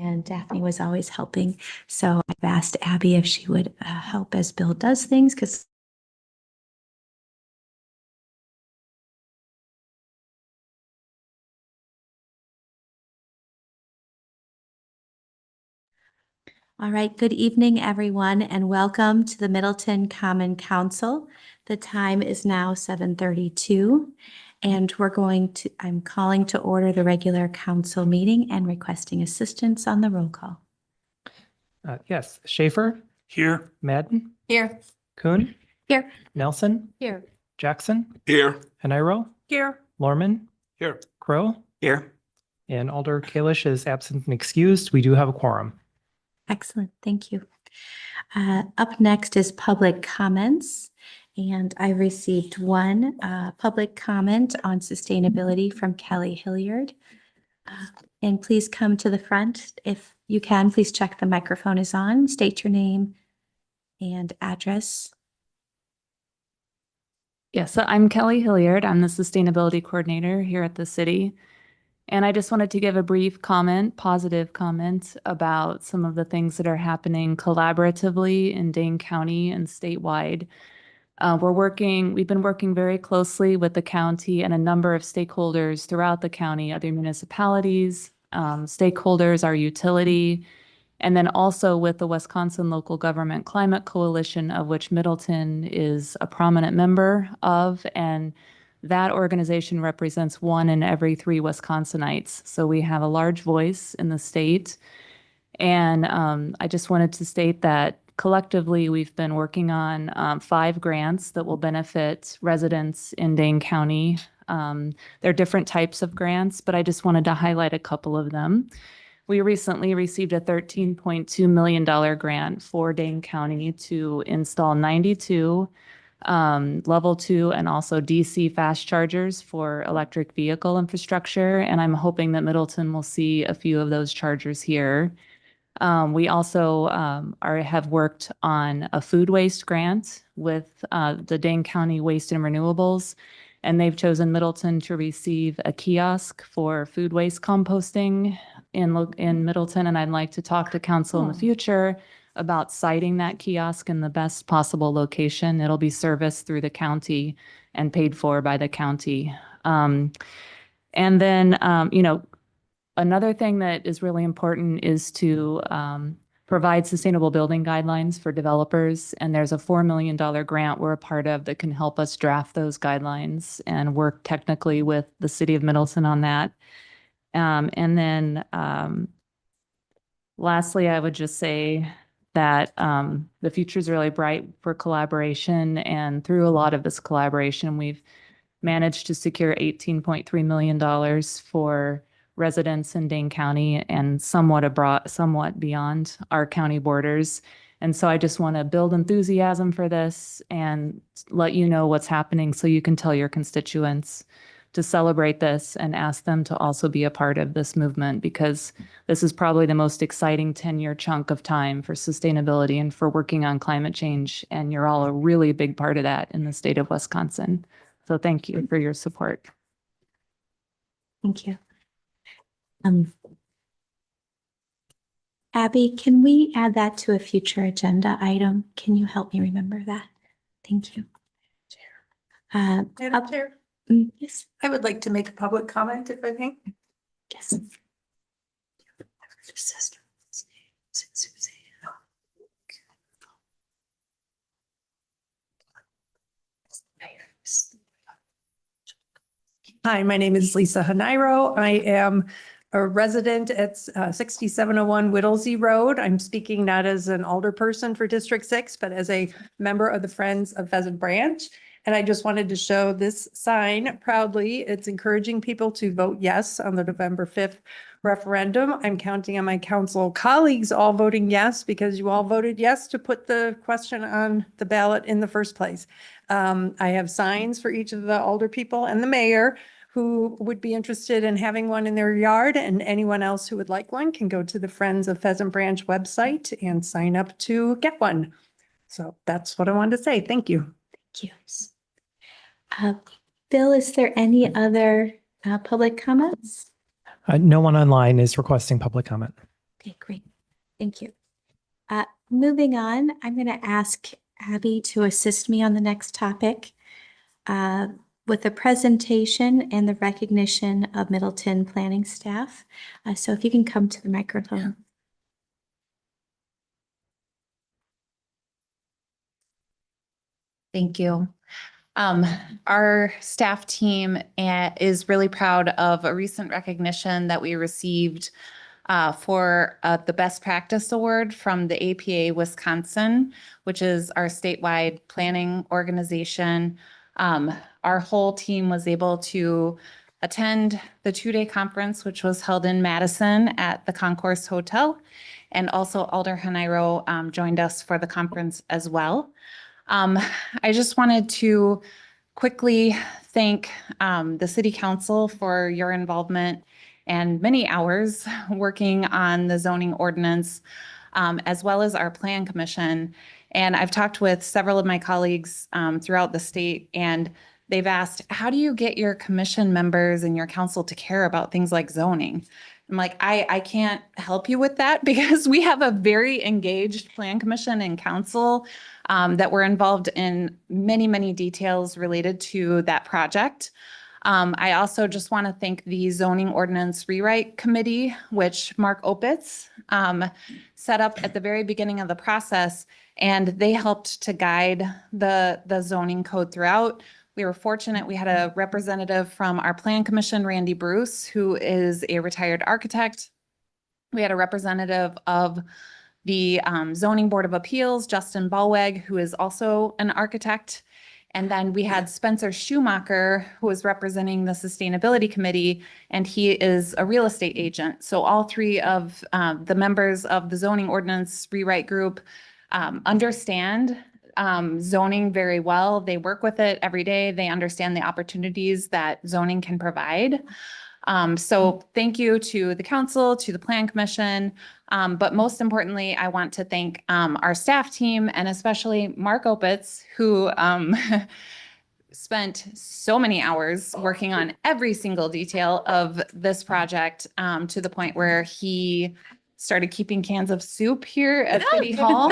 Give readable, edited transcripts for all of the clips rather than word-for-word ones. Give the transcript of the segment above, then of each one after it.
And Daphne was always helping. So I've asked Abby if she would help as Bill does things because all right, good evening, everyone, and welcome to the Middleton Common Council. The time is now 7:32, and I'm calling to order the regular council meeting and requesting assistance on the roll call. Yes, Schaefer, Here. Madden, Here. Kuhn, Here. Nelson, Here. Jackson, Here. Hanairo, Here. Lorman, Here. Crow, Here. and Alder Kalish is absent and excused. We do have a quorum. Excellent, thank you. Up next is public comments, and I received one public comment on sustainability from Kelly Hilliard. And please come to the front. If you can, please check the microphone is on, state your name and address. Yes, so I'm Kelly Hilliard. I'm the Sustainability Coordinator here at the city. And I just wanted to give a brief comment, positive comment about some of the things that are happening collaboratively in Dane County and statewide. We've been working very closely with the county and a number of stakeholders throughout the county, other municipalities, stakeholders, our utility, and then also with the Wisconsin Local Government Climate Coalition, of which Middleton is a prominent member of, and that organization represents 1 in every 3 Wisconsinites. So we have a large voice in the state. And I just wanted to state that collectively, we've been working on 5 grants that will benefit residents in Dane County. There are different types of grants, but I just wanted to highlight a couple of them. We recently received a $13.2 million grant for Dane County to install 92 level 2 and also DC fast chargers for electric vehicle infrastructure. And I'm hoping that Middleton will see a few of those chargers here. We also have worked on a food waste grant with the Dane County Waste and Renewables, and they've chosen Middleton to receive a kiosk for food waste composting in Middleton. And I'd like to talk to council in the future about siting that kiosk in the best possible location. It'll be serviced through the county and paid for by the county. And then, another thing that is really important is to provide sustainable building guidelines for developers. And there's a $4 million grant we're a part of that can help us draft those guidelines and work technically with the city of Middleton on that. And then lastly, I would just say that the future is really bright for collaboration. And through a lot of this collaboration, we've managed to secure $18.3 million for residents in Dane County and somewhat beyond our county borders. And so I just want to build enthusiasm for this and let you know what's happening so you can tell your constituents to celebrate this and ask them to also be a part of this movement, because this is probably the most exciting 10-year chunk of time for sustainability and for working on climate change. And you're all a really big part of that in the state of Wisconsin. So thank you for your support. Thank you. Abby, can we add that to a future agenda item? Can you help me remember that? Thank you. Madam Chair, yes. I would like to make a public comment if I may. Yes. Hi, my name is Lisa Hanairo. I am a resident at 6701 Whittlesey Road. I'm speaking not as an alderperson for District 6, but as a member of the Friends of Pheasant Branch. And I just wanted to show this sign proudly. It's encouraging people to vote yes on the November 5th referendum. I'm counting on my council colleagues all voting yes, because you all voted yes to put the question on the ballot in the first place. I have signs for each of the alder people and the mayor who would be interested in having one in their yard, and anyone else who would like one can go to the Friends of Pheasant Branch website and sign up to get one. So that's what I wanted to say. Thank you. Thank you. Bill, is there any other public comments? No one online is requesting public comment. Okay, great. Thank you. Moving on, I'm going to ask Abby to assist me on the next topic with the presentation and the recognition of Middleton planning staff. So if you can come to the microphone. Thank you. Our staff team is really proud of a recent recognition that we received for the Best Practice Award from the APA Wisconsin, which is our statewide planning organization. Our whole team was able to attend the two-day conference, which was held in Madison at the Concourse Hotel. And also Alder Hanairo joined us for the conference as well. I just wanted to quickly thank the City Council for your involvement and many hours working on the zoning ordinance, as well as our Plan Commission. And I've talked with several of my colleagues throughout the state, and they've asked, how do you get your commission members and your council to care about things like zoning? I'm like, I can't help you with that because we have a very engaged Plan Commission and council that were involved in many, many details related to that project. I also just want to thank the Zoning Ordinance Rewrite Committee, which Mark Opitz set up at the very beginning of the process, and they helped to guide the zoning code throughout. We were fortunate we had a representative from our Plan Commission, Randy Bruce, who is a retired architect. We had a representative of the Zoning Board of Appeals, Justin Ballweg, who is also an architect. And then we had Spencer Schumacher, who was representing the Sustainability Committee, and he is a real estate agent. So all three of the members of the Zoning Ordinance Rewrite Group understand zoning very well. They work with it every day. They understand the opportunities that zoning can provide. So thank you to the council, to the Plan Commission, but most importantly, I want to thank our staff team and especially Mark Opitz, who spent so many hours working on every single detail of this project to the point where he started keeping cans of soup here at City Hall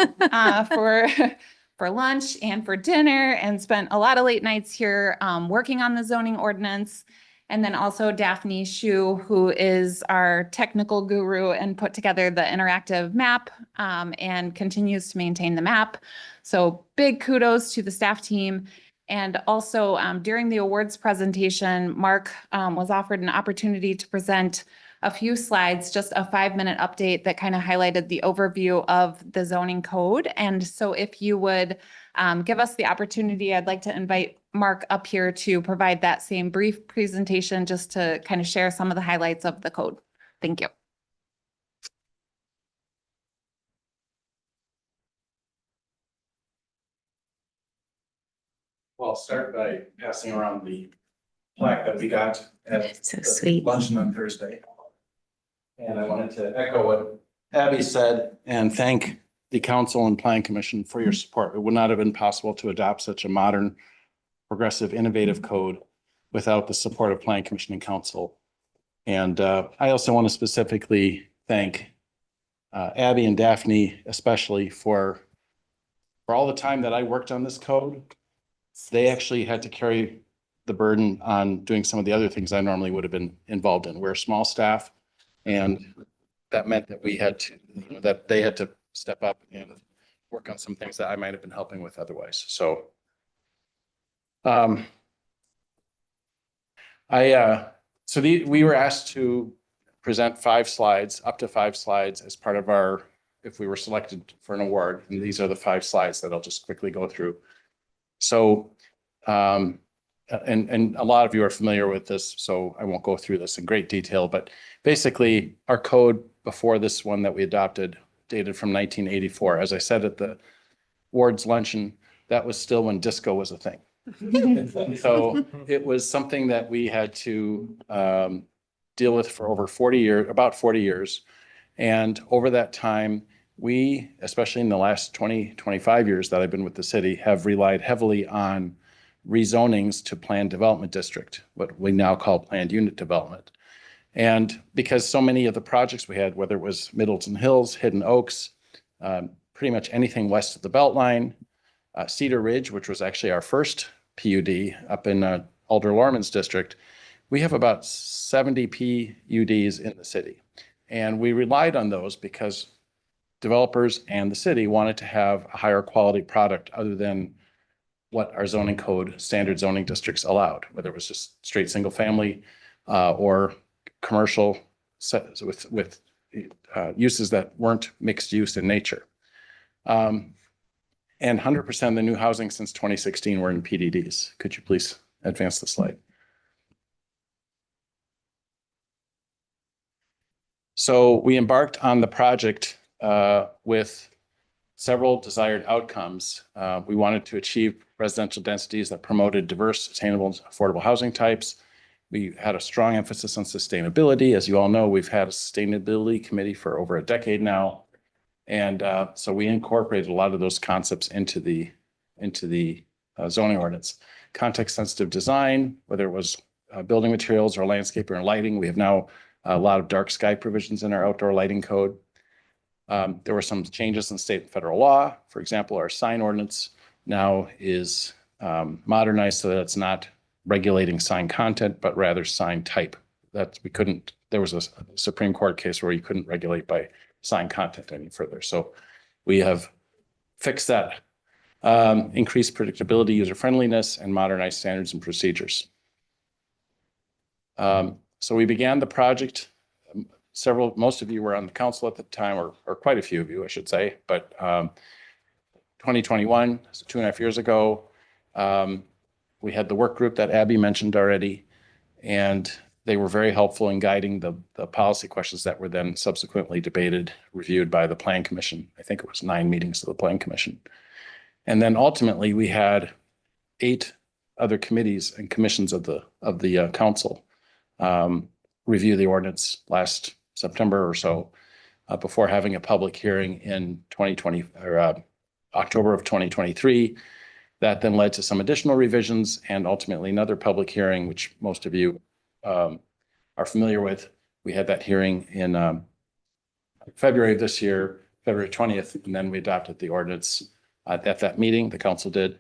for lunch and for dinner, and spent a lot of late nights here working on the zoning ordinance. And then also Daphne Shu, who is our technical guru and put together the interactive map and continues to maintain the map. So big kudos to the staff team. And also during the awards presentation, Mark was offered an opportunity to present a few slides, just a 5-minute update that kind of highlighted the overview of the zoning code. And so if you would give us the opportunity, I'd like to invite Mark up here to provide that same brief presentation just to kind of share some of the highlights of the code. Thank you. Well, I'll start by passing around the plaque that we got at So the sweet. luncheon on Thursday. And I wanted to echo what Abby said and thank the council and Plan Commission for your support. It would not have been possible to adopt such a modern, progressive, innovative code without the support of Plan Commission and council. And I also want to specifically thank Abby and Daphne, especially for all the time that I worked on this code. They actually had to carry the burden on doing some of the other things I normally would have been involved in. We're a small staff, and that meant that we had to, that they had to step up and work on some things that I might have been helping with otherwise. So we were asked to present 5 slides, up to 5 slides as part of our, if we were selected for an award. And these are the 5 slides that I'll just quickly go through. So, and a lot of you are familiar with this, so I won't go through this in great detail, but basically our code before this one that we adopted dated from 1984. As I said at the awards luncheon, that was still when disco was a thing. So it was something that we had to deal with for over 40 years, about 40 years. And over that time, we, especially in the last 20, 25 years that I've been with the city, have relied heavily on rezonings to planned development district, what we now call planned unit development. And because so many of the projects we had, whether it was Middleton Hills, Hidden Oaks, pretty much anything west of the Beltline, Cedar Ridge, which was actually our first PUD up in Alder Lorman's district, we have about 70 PUDs in the city. And we relied on those because developers and the city wanted to have a higher quality product other than what our zoning code standard zoning districts allowed, whether it was just straight single family or commercial with uses that weren't mixed use in nature. And 100% of the new housing since 2016 were in PDDs. Could you please advance the slide? So we embarked on the project with several desired outcomes. We wanted to achieve residential densities that promoted diverse, attainable, and affordable housing types. We had a strong emphasis on sustainability. As you all know, we've had a sustainability committee for over a decade now. And so we incorporated a lot of those concepts into the zoning ordinance. Context-sensitive design, whether it was building materials or landscape or lighting. We have now a lot of dark sky provisions in our outdoor lighting code. There were some changes in state and federal law. For example, our sign ordinance now is modernized so that it's not regulating sign content, but rather sign type. There was a Supreme Court case where you couldn't regulate by sign content any further. So we have fixed that. Increased predictability, user friendliness, and modernized standards and procedures. So we began the project. Most of you were on the council at the time, or quite a few of you, I should say, but 2021, so 2.5 years ago, we had the work group that Abby mentioned already, and they were very helpful in guiding the policy questions that were then subsequently debated, reviewed by the Plan Commission. I think it was 9 meetings of the Plan Commission. And then ultimately we had 8 other committees and commissions of the council review the ordinance last September or so, before having a public hearing in 2020 or October of 2023. That then led to some additional revisions and ultimately another public hearing, which most of you are familiar with. We had that hearing in February of this year, February 20th, and then we adopted the ordinance at that meeting, the council did,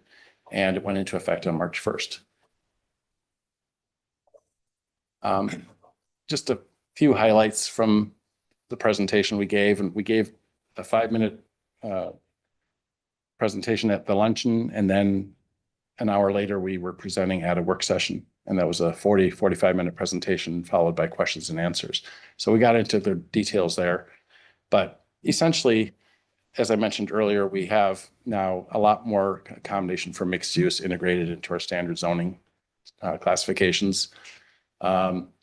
and it went into effect on March 1st. Just a few highlights from the presentation we gave, and we gave a 5-minute presentation at the luncheon, and then an hour later we were presenting at a work session, and that was a 45-minute presentation followed by questions and answers. So we got into the details there, but essentially, as I mentioned earlier, we have now a lot more accommodation for mixed use integrated into our standard zoning classifications.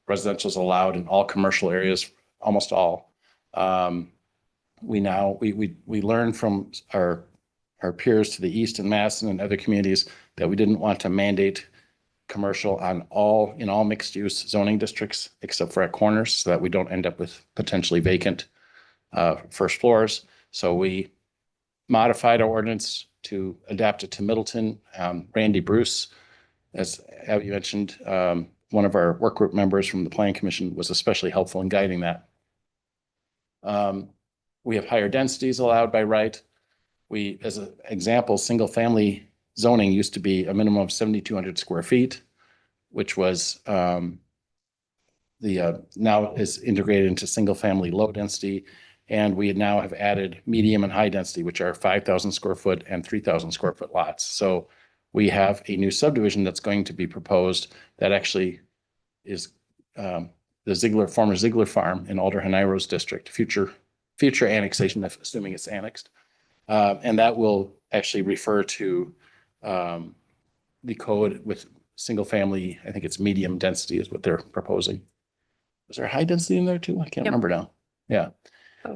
Residential is allowed in all commercial areas, almost all. We learned from our peers to the east in Madison and other communities that we didn't want to mandate commercial in all mixed use zoning districts, except for at corners, so that we don't end up with potentially vacant first floors. So we modified our ordinance to adapt it to Middleton. Randy Bruce, as Abby mentioned, one of our work group members from the Plan Commission, was especially helpful in guiding that. We have higher densities allowed by right. As an example, single family zoning used to be a minimum of 7,200 square feet, which was now is integrated into single family low density. And we now have added medium and high density, which are 5,000 square foot and 3,000 square foot lots. So we have a new subdivision that's going to be proposed that actually is the former Ziegler Farm in Alder Hanairo's district, future annexation, assuming it's annexed. And that will actually refer to the code with single family. I think it's medium density is what they're proposing. Was there high density in there too? I can't remember now. Yeah.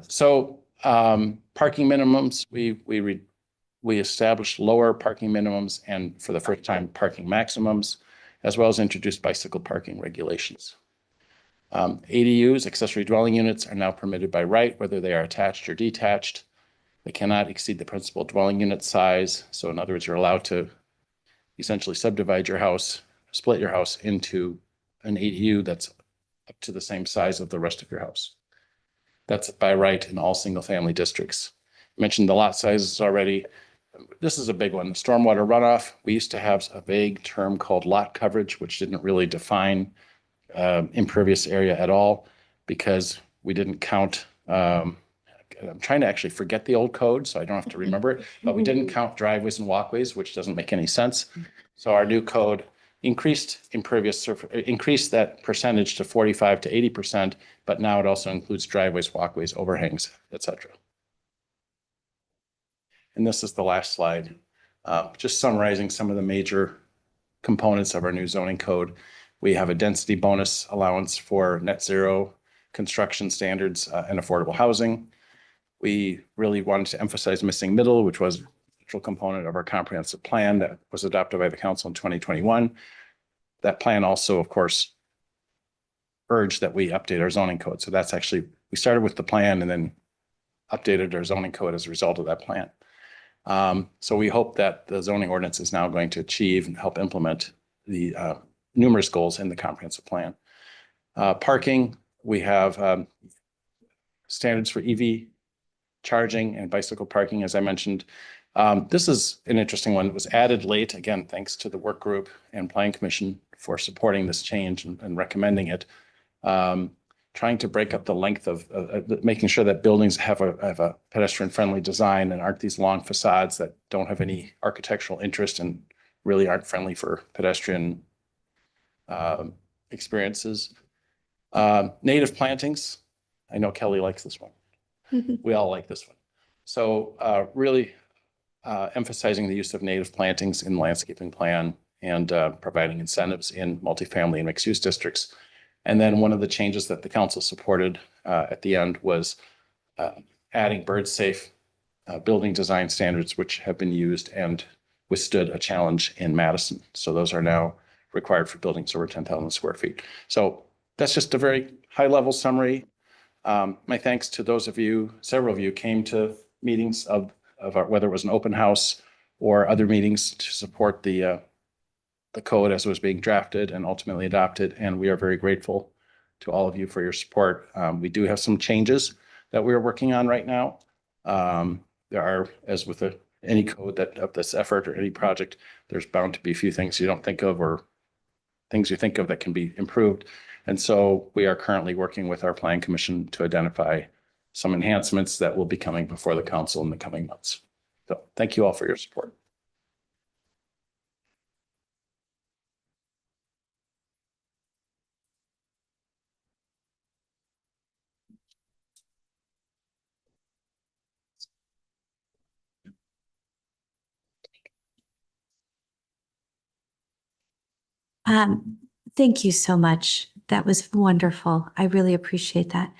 So parking minimums, we established lower parking minimums and for the first time parking maximums, as well as introduced bicycle parking regulations. ADUs, accessory dwelling units, are now permitted by right, whether they are attached or detached. They cannot exceed the principal dwelling unit size. So in other words, you're allowed to essentially subdivide your house, split your house into an ADU that's up to the same size of the rest of your house. That's by right in all single-family districts. Mentioned the lot sizes already. This is a big one. Stormwater runoff. We used to have a vague term called lot coverage, which didn't really define impervious area at all because we didn't count. I'm trying to actually forget the old code, so I don't have to remember it, but we didn't count driveways and walkways, which doesn't make any sense. So our new code increased impervious surface, increased that percentage to 45 to 80%, but now it also includes driveways, walkways, overhangs, etc. And this is the last slide, just summarizing some of the major components of our new zoning code. We have a density bonus allowance for net zero construction standards and affordable housing. We really wanted to emphasize missing middle, which was a central component of our comprehensive plan that was adopted by the council in 2021. That plan also, of course, urged that we update our zoning code. So that's actually, we started with the plan and then updated our zoning code as a result of that plan. So we hope that the zoning ordinance is now going to achieve and help implement the numerous goals in the comprehensive plan. Parking, we have standards for EV charging and bicycle parking, as I mentioned. This is an interesting one. It was added late, again, thanks to the work group and Plan Commission for supporting this change and recommending it. Trying to break up the length of making sure that buildings have a pedestrian-friendly design and aren't these long facades that don't have any architectural interest and really aren't friendly for pedestrian experiences. Native plantings. I know Kelly likes this one. We all like this one. So really emphasizing the use of native plantings in the landscaping plan and providing incentives in multifamily and mixed-use districts. And then one of the changes that the council supported at the end was adding bird-safe building design standards, which have been used and withstood a challenge in Madison. So those are now required for buildings over 10,000 square feet. So that's just a very high-level summary. My thanks to those of you, several of you came to meetings of our, whether it was an open house or other meetings to support the code as it was being drafted and ultimately adopted. And we are very grateful to all of you for your support. We do have some changes that we are working on right now. There are, as with any code that of this effort or any project, there's bound to be a few things you don't think of or things you think of that can be improved. And so we are currently working with our Plan Commission to identify some enhancements that will be coming before the council in the coming months. So thank you all for your support. Thank you so much. That was wonderful. I really appreciate that.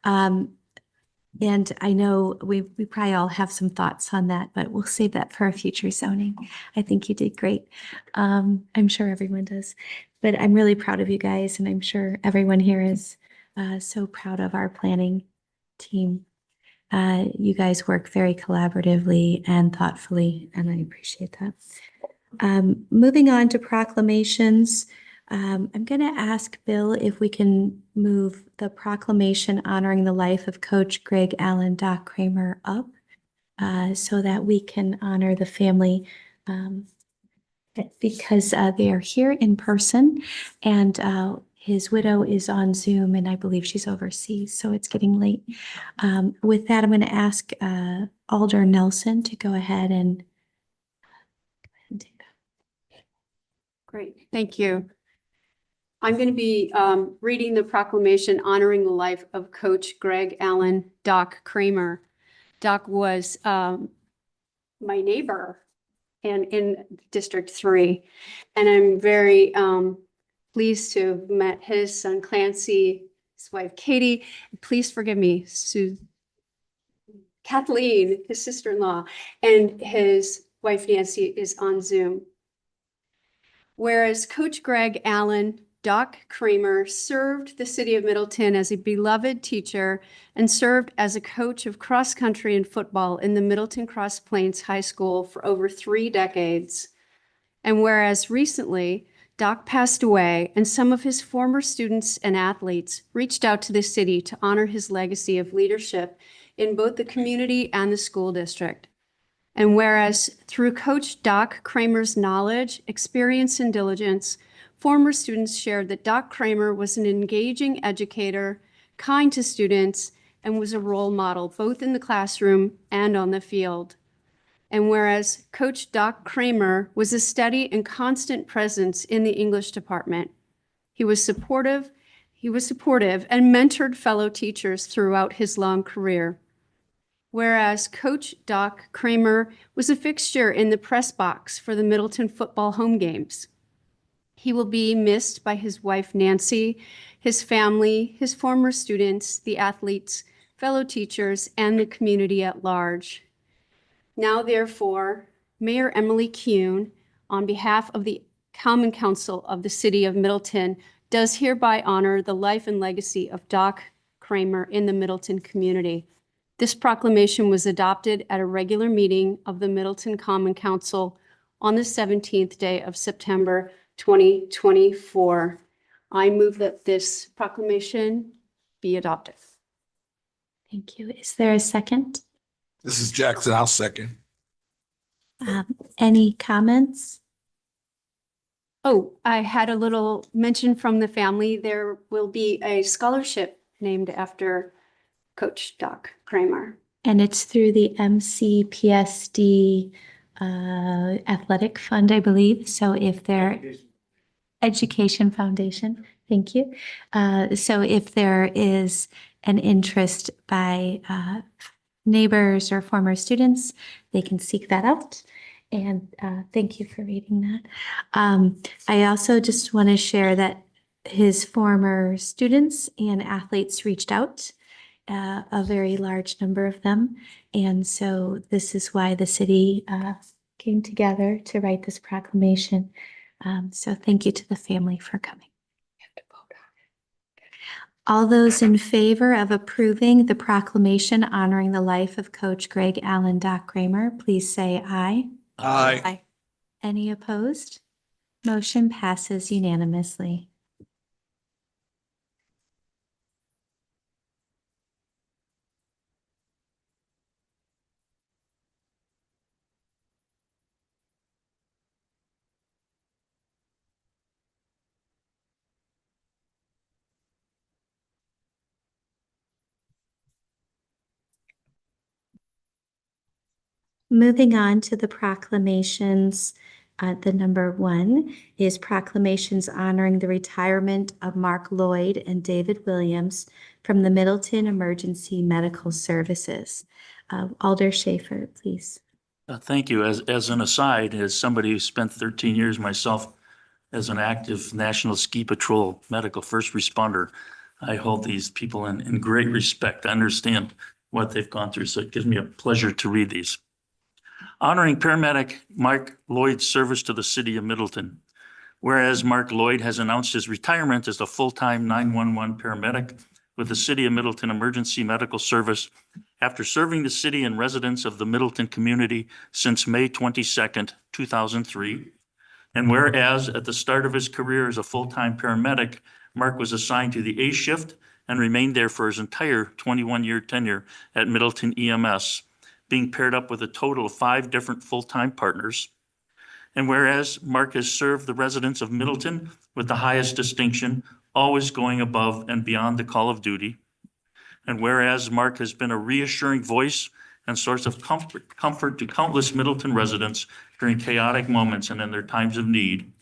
And I know we probably all have some thoughts on that, but we'll save that for a future zoning. I think you did great. I'm sure everyone does, but I'm really proud of you guys, and I'm sure everyone here is so proud of our planning team. You guys work very collaboratively and thoughtfully, and I appreciate that. Moving on to proclamations. I'm going to ask Bill if we can move the proclamation honoring the life of Coach Greg Allen Doc Kramer up so that we can honor the family because they are here in person, and his widow is on Zoom, and I believe she's overseas, so it's getting late. With that, I'm going to ask Alder Nelson to go ahead and take that. Great, thank you. I'm going to be reading the proclamation honoring the life of Coach Greg Allen Doc Kramer. Doc was my neighbor and in District 3, and I'm very pleased to have met his son Clancy, his wife Katie. Please forgive me, Kathleen, his sister-in-law, and his wife Nancy is on Zoom. Whereas Coach Greg Allen Doc Kramer served the city of Middleton as a beloved teacher and served as a coach of cross country and football in the Middleton Cross Plains High School for over 3 decades. And whereas recently, Doc passed away, and some of his former students and athletes reached out to the city to honor his legacy of leadership in both the community and the school district. And whereas through Coach Doc Kramer's knowledge, experience, and diligence, former students shared that Doc Kramer was an engaging educator, kind to students, and was a role model both in the classroom and on the field. And whereas Coach Doc Kramer was a steady and constant presence in the English department, he was supportive and mentored fellow teachers throughout his long career. Whereas Coach Doc Kramer was a fixture in the press box for the Middleton football home games. He will be missed by his wife, Nancy, his family, his former students, the athletes, fellow teachers, and the community at large. Now, therefore, Mayor Emily Kuhn, on behalf of the Common Council of the City of Middleton, does hereby honor the life and legacy of Doc Kramer in the Middleton community. This proclamation was adopted at a regular meeting of the Middleton Common Council on the 17th day of September 2024. I move that this proclamation be adopted. Thank you. Is there a second? This is Jackson. I'll second. Any comments? Oh, I had a little mention from the family. There will be a scholarship named after Coach Doc Kramer. And it's through the MCPSD Athletic Fund, I believe. So if there, Education Foundation, thank you. So if there is an interest by neighbors or former students, they can seek that out. And thank you for reading that. I also just want to share that his former students and athletes reached out, a very large number of them. And so this is why the city came together to write this proclamation. So thank you to the family for coming. All those in favor of approving the proclamation honoring the life of Coach Greg Allen Doc Kramer, please say aye. Aye. Any opposed? Motion passes unanimously. Moving on to the proclamations, the number one is proclamations honoring the retirement of Mark Lloyd and David Williams from the Middleton Emergency Medical Services. Alder Schaefer, please. Thank you. As an aside, as somebody who spent 13 years myself as an active National Ski Patrol medical first responder, I hold these people in great respect. I understand what they've gone through, so it gives me a pleasure to read these. Honoring paramedic Mark Lloyd's service to the city of Middleton. Whereas Mark Lloyd has announced his retirement as a full-time 911 paramedic with the City of Middleton Emergency Medical Service after serving the city and residents of the Middleton community since May 22nd, 2003. And whereas at the start of his career as a full-time paramedic, Mark was assigned to the A shift and remained there for his entire 21-year tenure at Middleton EMS, being paired up with a total of 5 different full-time partners. And whereas Mark has served the residents of Middleton with the highest distinction, always going above and beyond the call of duty. And whereas Mark has been a reassuring voice and source of comfort to countless Middleton residents during chaotic moments and in their times of need.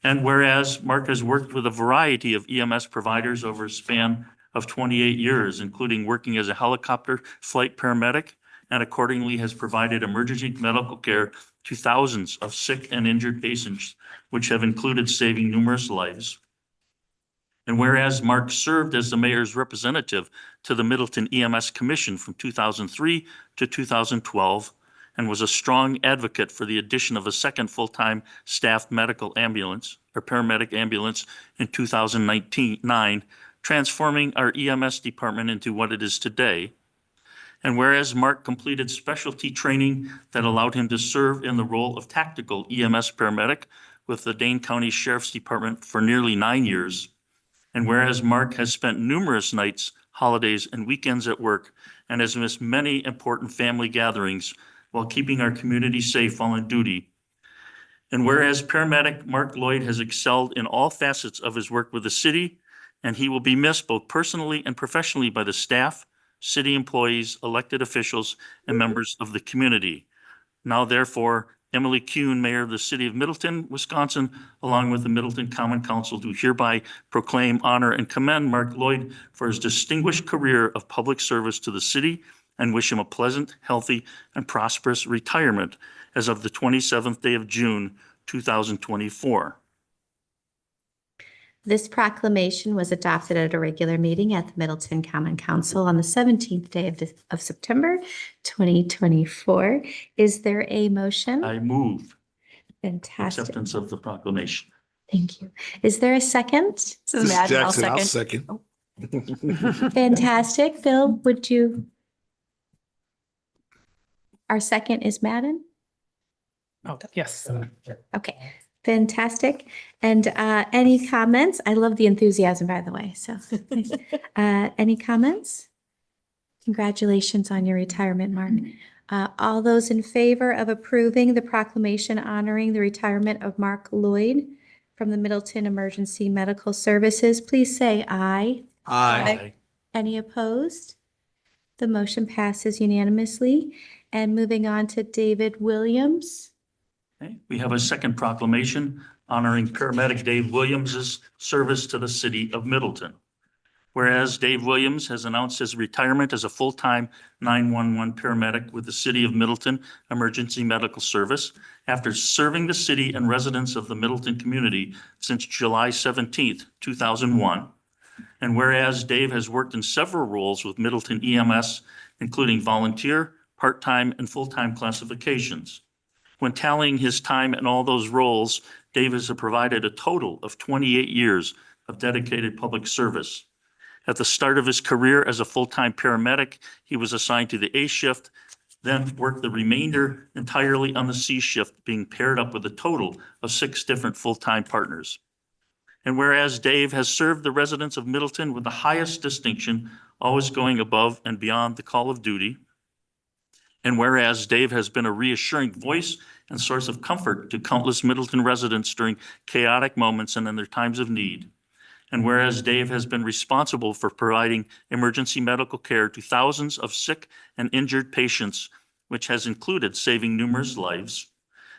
And whereas Mark has worked with a variety of EMS providers over a span of 28 years, including working as a helicopter flight paramedic, and accordingly has provided emergency medical care to thousands of sick and injured patients, which have included saving numerous lives. And whereas Mark served as the mayor's representative to the Middleton EMS Commission from 2003 to 2012, and was a strong advocate for the addition of a second full-time staffed medical ambulance or paramedic ambulance in 2009, transforming our EMS department into what it is today. And whereas Mark completed specialty training that allowed him to serve in the role of tactical EMS paramedic with the Dane County Sheriff's Department for nearly 9 years. And whereas Mark has spent numerous nights, holidays, and weekends at work and has missed many important family gatherings while keeping our community safe while on duty. And whereas paramedic Mark Lloyd has excelled in all facets of his work with the city, and he will be missed both personally and professionally by the staff, city employees, elected officials, and members of the community. Now therefore, Emily Kuhn, Mayor of the City of Middleton, Wisconsin, along with the Middleton Common Council, do hereby proclaim, honor, and commend Mark Lloyd for his distinguished career of public service to the city and wish him a pleasant, healthy, and prosperous retirement as of the 27th day of June, 2024. This proclamation was adopted at a regular meeting at the Middleton Common Council on the 17th day of September, 2024. Is there a motion? I move Fantastic. acceptance of the proclamation. Thank you. Is there a second? This This is is Madden. I'll Jackson. I'll second. second. Fantastic. Phil, would you? Our second is Madden. Oh, yes. Okay, fantastic. And any comments? I love the enthusiasm, by the way. So any comments? Congratulations on your retirement, Mark. All those in favor of approving the proclamation honoring the retirement of Mark Lloyd from the Middleton Emergency Medical Services, please say aye. Aye. Any opposed? The motion passes unanimously. And moving on to David Williams. Okay, we have a second proclamation honoring paramedic Dave Williams's service to the city of Middleton. Whereas Dave Williams has announced his retirement as a full-time 911 paramedic with the City of Middleton Emergency Medical Service after serving the city and residents of the Middleton community since July 17th, 2001. And whereas Dave has worked in several roles with Middleton EMS, including volunteer, part-time, and full-time classifications. When tallying his time in all those roles, Dave has provided a total of 28 years of dedicated public service. At the start of his career as a full-time paramedic, he was assigned to the A shift, then worked the remainder entirely on the C shift, being paired up with a total of 6 different full-time partners. And whereas Dave has served the residents of Middleton with the highest distinction, always going above and beyond the call of duty. And whereas Dave has been a reassuring voice and source of comfort to countless Middleton residents during chaotic moments and in their times of need. And whereas Dave has been responsible for providing emergency medical care to thousands of sick and injured patients, which has included saving numerous lives.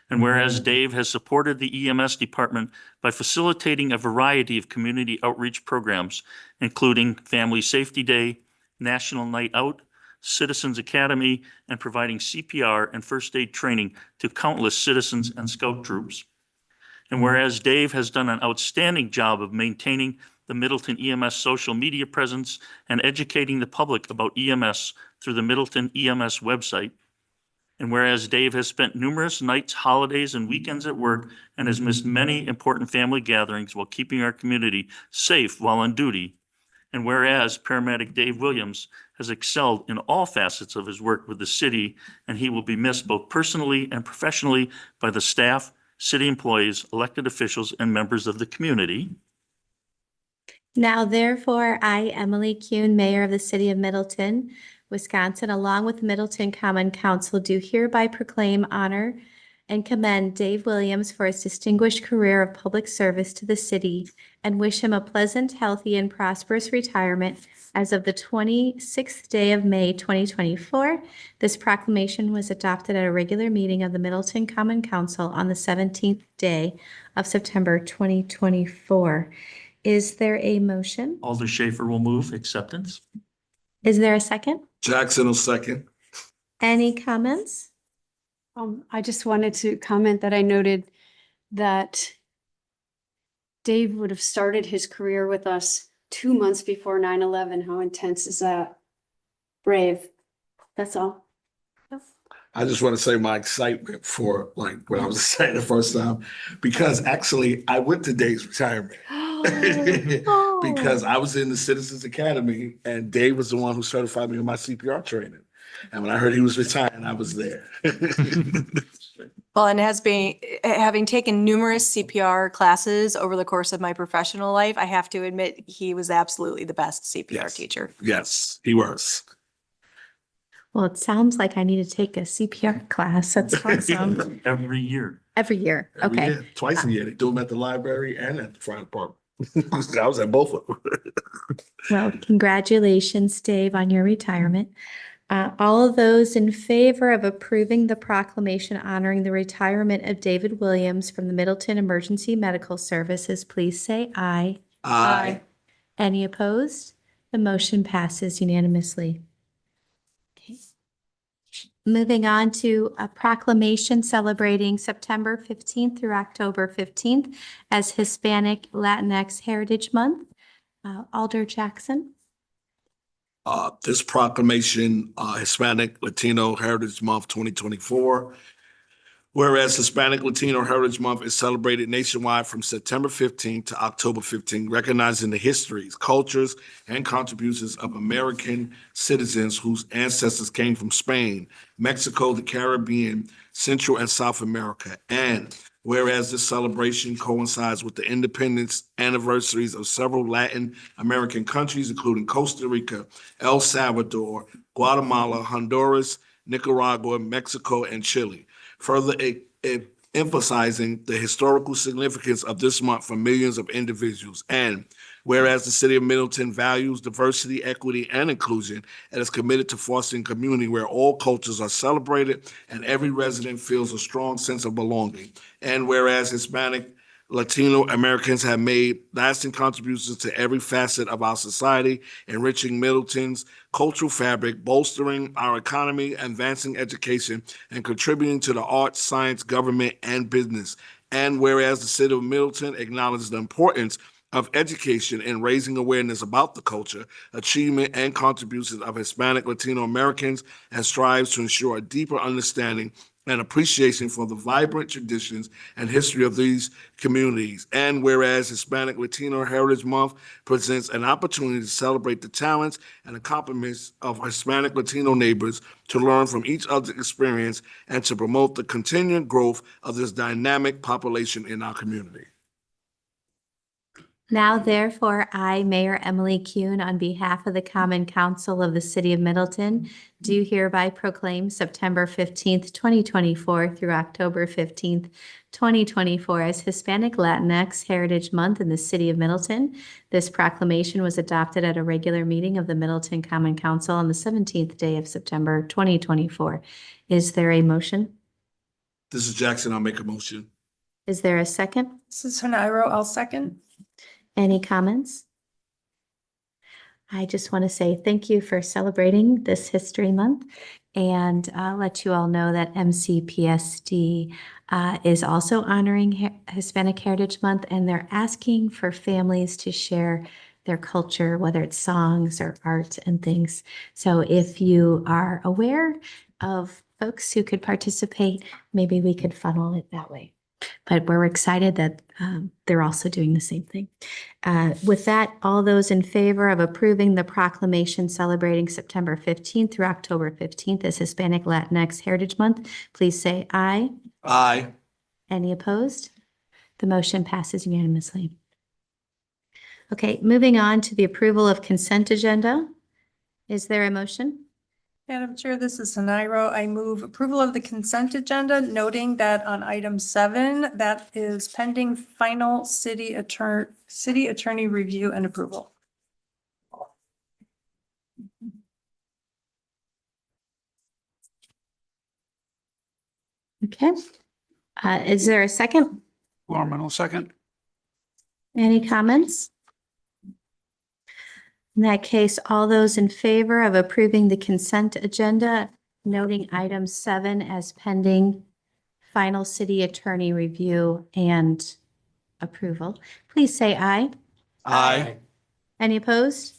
And whereas Dave has supported the EMS department by facilitating a variety of community outreach programs, including Family Safety Day, National Night Out, Citizens Academy, and providing CPR and first aid training to countless citizens and scout troops. And whereas Dave has done an outstanding job of maintaining the Middleton EMS social media presence and educating the public about EMS through the Middleton EMS website. And whereas Dave has spent numerous nights, holidays, and weekends at work and has missed many important family gatherings while keeping our community safe while on duty. And whereas paramedic Dave Williams has excelled in all facets of his work with the city, and he will be missed both personally and professionally by the staff, city employees, elected officials, and members of the community. Now therefore, I, Emily Kuhn, Mayor of the City of Middleton, Wisconsin, along with the Middleton Common Council, do hereby proclaim, honor, and commend Dave Williams for his distinguished career of public service to the city and wish him a pleasant, healthy, and prosperous retirement as of the 26th day of May, 2024. This proclamation was adopted at a regular meeting of the Middleton Common Council on the 17th day of September, 2024. Is there a motion? Alder Schaefer will move acceptance. Is there a second? Jackson will second. Any comments? I just wanted to comment that I noted that Dave would have started his career with us 2 months before 9/11. How intense is that? Brave. That's all. I just want to say my excitement for like when I was excited the first time, because actually I went to Dave's retirement. Because I was in the Citizens Academy and Dave was the one who certified me in my CPR training. And when I heard he was retiring, I was there. Well, and has been, having taken numerous CPR classes over the course of my professional life, I have to admit he was absolutely the best CPR Yes. teacher. Yes, he was. Well, it sounds like I need to take a CPR class. That's awesome. Every year. Every year. Every Okay. year, twice a year. They do them at the library and at the fire department. I was at both of them. Well, congratulations, Dave, on your retirement. All of those in favor of approving the proclamation honoring the retirement of David Williams from the Middleton Emergency Medical Services, please say aye. Aye. Any opposed? The motion passes unanimously. Okay. Moving on to a proclamation celebrating September 15th through October 15th as Hispanic Latinx Heritage Month. Alder Jackson. This proclamation, Hispanic Latino Heritage Month 2024. Whereas Hispanic Latino Heritage Month is celebrated nationwide from September 15th to October 15th, recognizing the histories, cultures, and contributions of American citizens whose ancestors came from Spain, Mexico, the Caribbean, Central and South America. And whereas this celebration coincides with the independence anniversaries of several Latin American countries, including Costa Rica, El Salvador, Guatemala, Honduras, Nicaragua, Mexico, and Chile. Further emphasizing the historical significance of this month for millions of individuals. And whereas the city of Middleton values diversity, equity, and inclusion, and is committed to fostering a community where all cultures are celebrated and every resident feels a strong sense of belonging. And whereas Hispanic Latino Americans have made lasting contributions to every facet of our society, enriching Middleton's cultural fabric, bolstering our economy, advancing education, and contributing to the arts, science, government, and business. And whereas the city of Middleton acknowledges the importance of education in raising awareness about the culture, achievement, and contributions of Hispanic Latino Americans, and strives to ensure a deeper understanding and appreciation for the vibrant traditions and history of these communities. And whereas Hispanic Latino Heritage Month presents an opportunity to celebrate the talents and accomplishments of Hispanic Latino neighbors, to learn from each other's experience, and to promote the continued growth of this dynamic population in our community. Now therefore, I, Mayor Emily Kuhn, on behalf of the Common Council of the City of Middleton, do hereby proclaim September 15th, 2024 through October 15th, 2024 as Hispanic Latinx Heritage Month in the City of Middleton. This proclamation was adopted at a regular meeting of the Middleton Common Council on the 17th day of September, 2024. Is there a motion? This is Jackson. I'll make a motion. Is there a second? This is Haniro. I'll second. Any comments? I just want to say thank you for celebrating this History Month, and I'll let you all know that MCPSD is also honoring Hispanic Heritage Month, and they're asking for families to share their culture, whether it's songs or art and things. So if you are aware of folks who could participate, maybe we could funnel it that way. But we're excited that they're also doing the same thing. With that, all those in favor of approving the proclamation celebrating September 15th through October 15th as Hispanic Latinx Heritage Month, please say aye. Aye. Any opposed? The motion passes unanimously. Okay, moving on to the approval of consent agenda. Is there a motion? Madam Chair, this is Haniro. I move approval of the consent agenda, noting that on item 7, that is pending final city attorney review and approval. Okay. Is there a second? Gorman will second. Any comments? In that case, all those in favor of approving the consent agenda, noting item 7 as pending final city attorney review and approval, please say aye. Aye. Any opposed?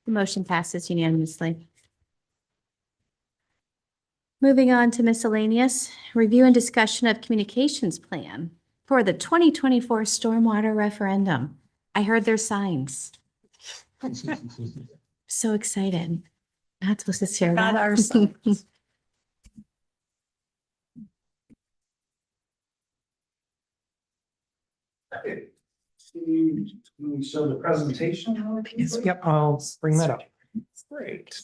The motion passes unanimously. Moving on to miscellaneous, review and discussion of communications plan for the 2024 stormwater referendum. I heard their signs. So excited. Not supposed to share Not that. our side. We show the presentation. Yes, yep, I'll bring that up. Great.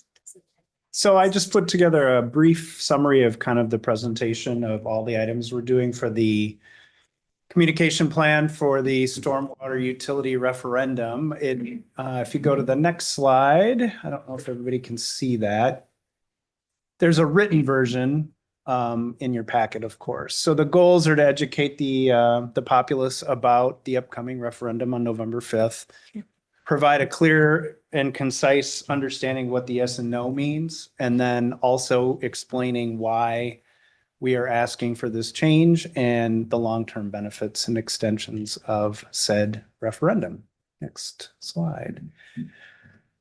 So I just put together a brief summary of kind of the presentation of all the items we're doing for the communication plan for the stormwater utility referendum. If you go to the next slide, I don't know if everybody can see that. There's a written version in your packet, of course. So the goals are to educate the populace about the upcoming referendum on November 5th, provide a clear and concise understanding of what the yes and no means, and then also explaining why we are asking for this change and the long-term benefits and extensions of said referendum. Next slide.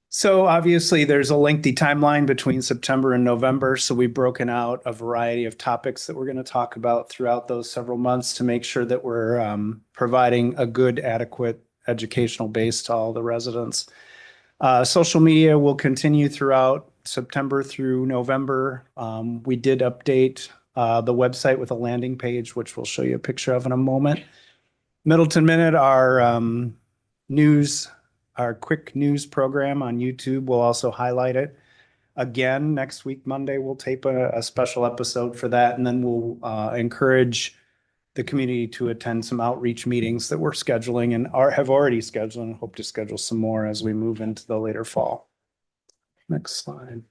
So obviously there's a lengthy timeline between September and November. So we've broken out a variety of topics that we're going to talk about throughout those several months to make sure that we're providing a good, adequate educational base to all the residents. Social media will continue throughout September through November. We did update the website with a landing page, which we'll show you a picture of in a moment. Middleton Minute, our quick news program on YouTube, will also highlight it. Again, next week, Monday, we'll tape a special episode for that, and then we'll encourage the community to attend some outreach meetings that we're scheduling and have already scheduled and hope to schedule some more as we move into the later fall. Next slide.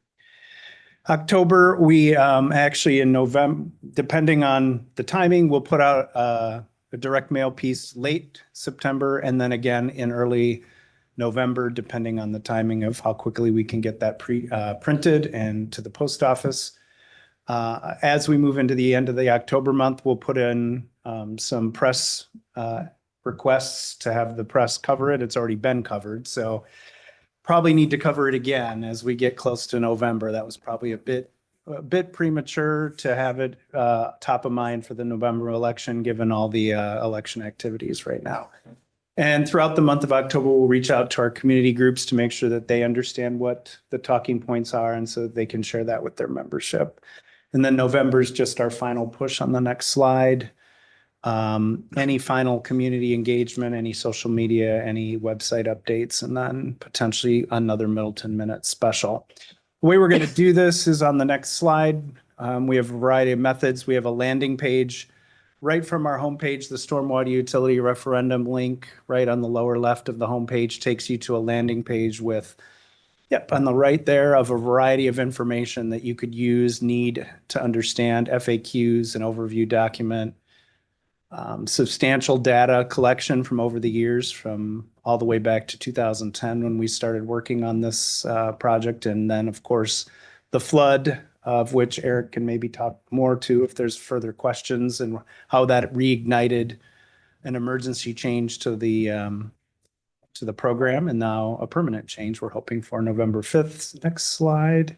October, we actually in November, depending on the timing, we'll put out a direct mail piece late September and then again in early November, depending on the timing of how quickly we can get that printed and to the post office. As we move into the end of the October month, we'll put in some press requests to have the press cover it. It's already been covered, so probably need to cover it again as we get close to November. That was probably a bit premature to have it top of mind for the November election, given all the election activities right now. And throughout the month of October, we'll reach out to our community groups to make sure that they understand what the talking points are and so that they can share that with their membership. And then November is just our final push on the next slide. Any final community engagement, any social media, any website updates, and then potentially another Middleton Minute special. The way we're going to do this is on the next slide. We have a variety of methods. We have a landing page right from our homepage. The Stormwater Utility Referendum link right on the lower left of the homepage takes you to a landing page with, yep, on the right there, of a variety of information that you could use, need to understand, FAQs, an overview document, substantial data collection from over the years, from all the way back to 2010 when we started working on this project. And then, of course, the flood, of which Eric can maybe talk more to if there's further questions, and how that reignited an emergency change to the program, and now a permanent change we're hoping for November 5th. Next slide.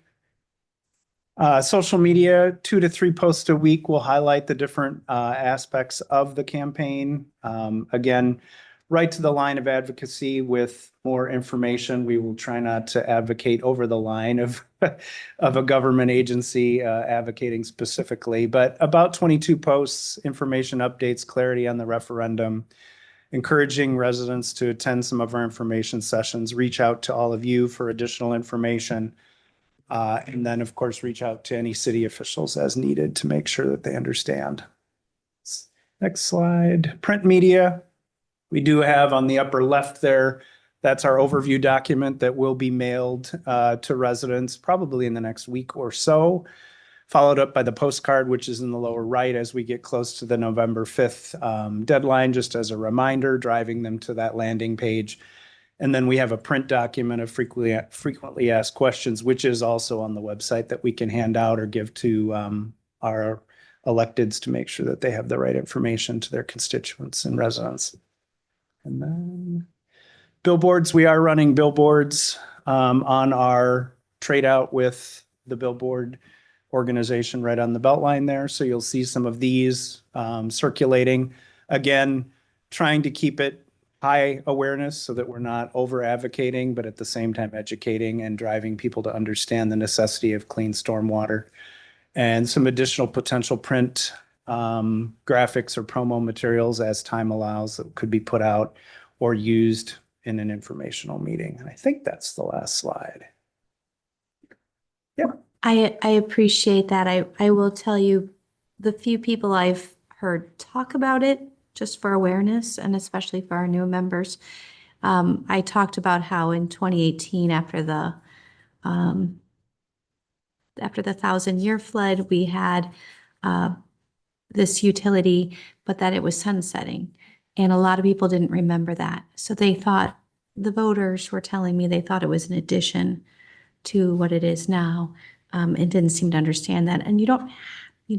Social media, 2 to 3 posts a week will highlight the different aspects of the campaign. Again, right to the line of advocacy with more information. We will try not to advocate over the line of a government agency advocating specifically, but about 22 posts, information updates, clarity on the referendum, encouraging residents to attend some of our information sessions, reach out to all of you for additional information. And then, of course, reach out to any city officials as needed to make sure that they understand. Next slide. Print media. We do have on the upper left there, that's our overview document that will be mailed to residents probably in the next week or so, followed up by the postcard, which is in the lower right as we get close to the November 5th deadline, just as a reminder, driving them to that landing page. And then we have a print document of frequently asked questions, which is also on the website that we can hand out or give to our electeds to make sure that they have the right information to their constituents and residents. And then billboards, we are running billboards on our trade out with the billboard organization right on the Beltline there. So you'll see some of these circulating. Again, trying to keep it high awareness so that we're not over advocating, but at the same time educating and driving people to understand the necessity of clean stormwater. And some additional potential print graphics or promo materials as time allows that could be put out or used in an informational meeting. And I think that's the last slide. Yeah. I appreciate that. I will tell you, the few people I've heard talk about it, just for awareness and especially for our new members, I talked about how in 2018, after the 1,000-year flood, we had this utility, but that it was sunsetting. And a lot of people didn't remember that. So they thought, the voters were telling me they thought it was an addition to what it is now, and didn't seem to understand that. And you don't,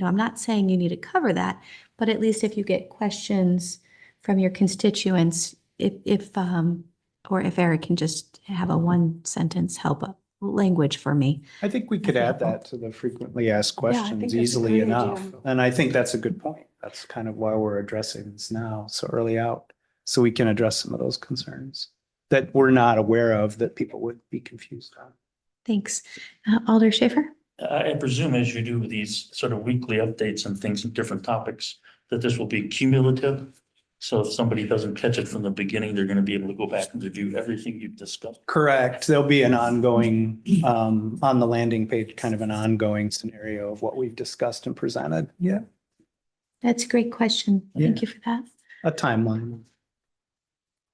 I'm not saying you need to cover that, but at least if you get questions from your constituents, if Eric can just have a one sentence help language for me. I think we could add that to the frequently asked I think questions that's a easily great enough. idea. And I think that's a good point. That's kind of why we're addressing this now, so early out, so we can address some of those concerns that we're not aware of that people would be confused on. Thanks. Alder Schaefer? I presume as you do these sort of weekly updates and things and different topics, that this will be cumulative. So if somebody doesn't catch it from the beginning, they're going to be able to go back and review everything you've discussed. Correct. There'll be an ongoing, on the landing page, kind of an ongoing scenario of what we've discussed and presented. Yeah, That's a great question. Thank you for that. a timeline.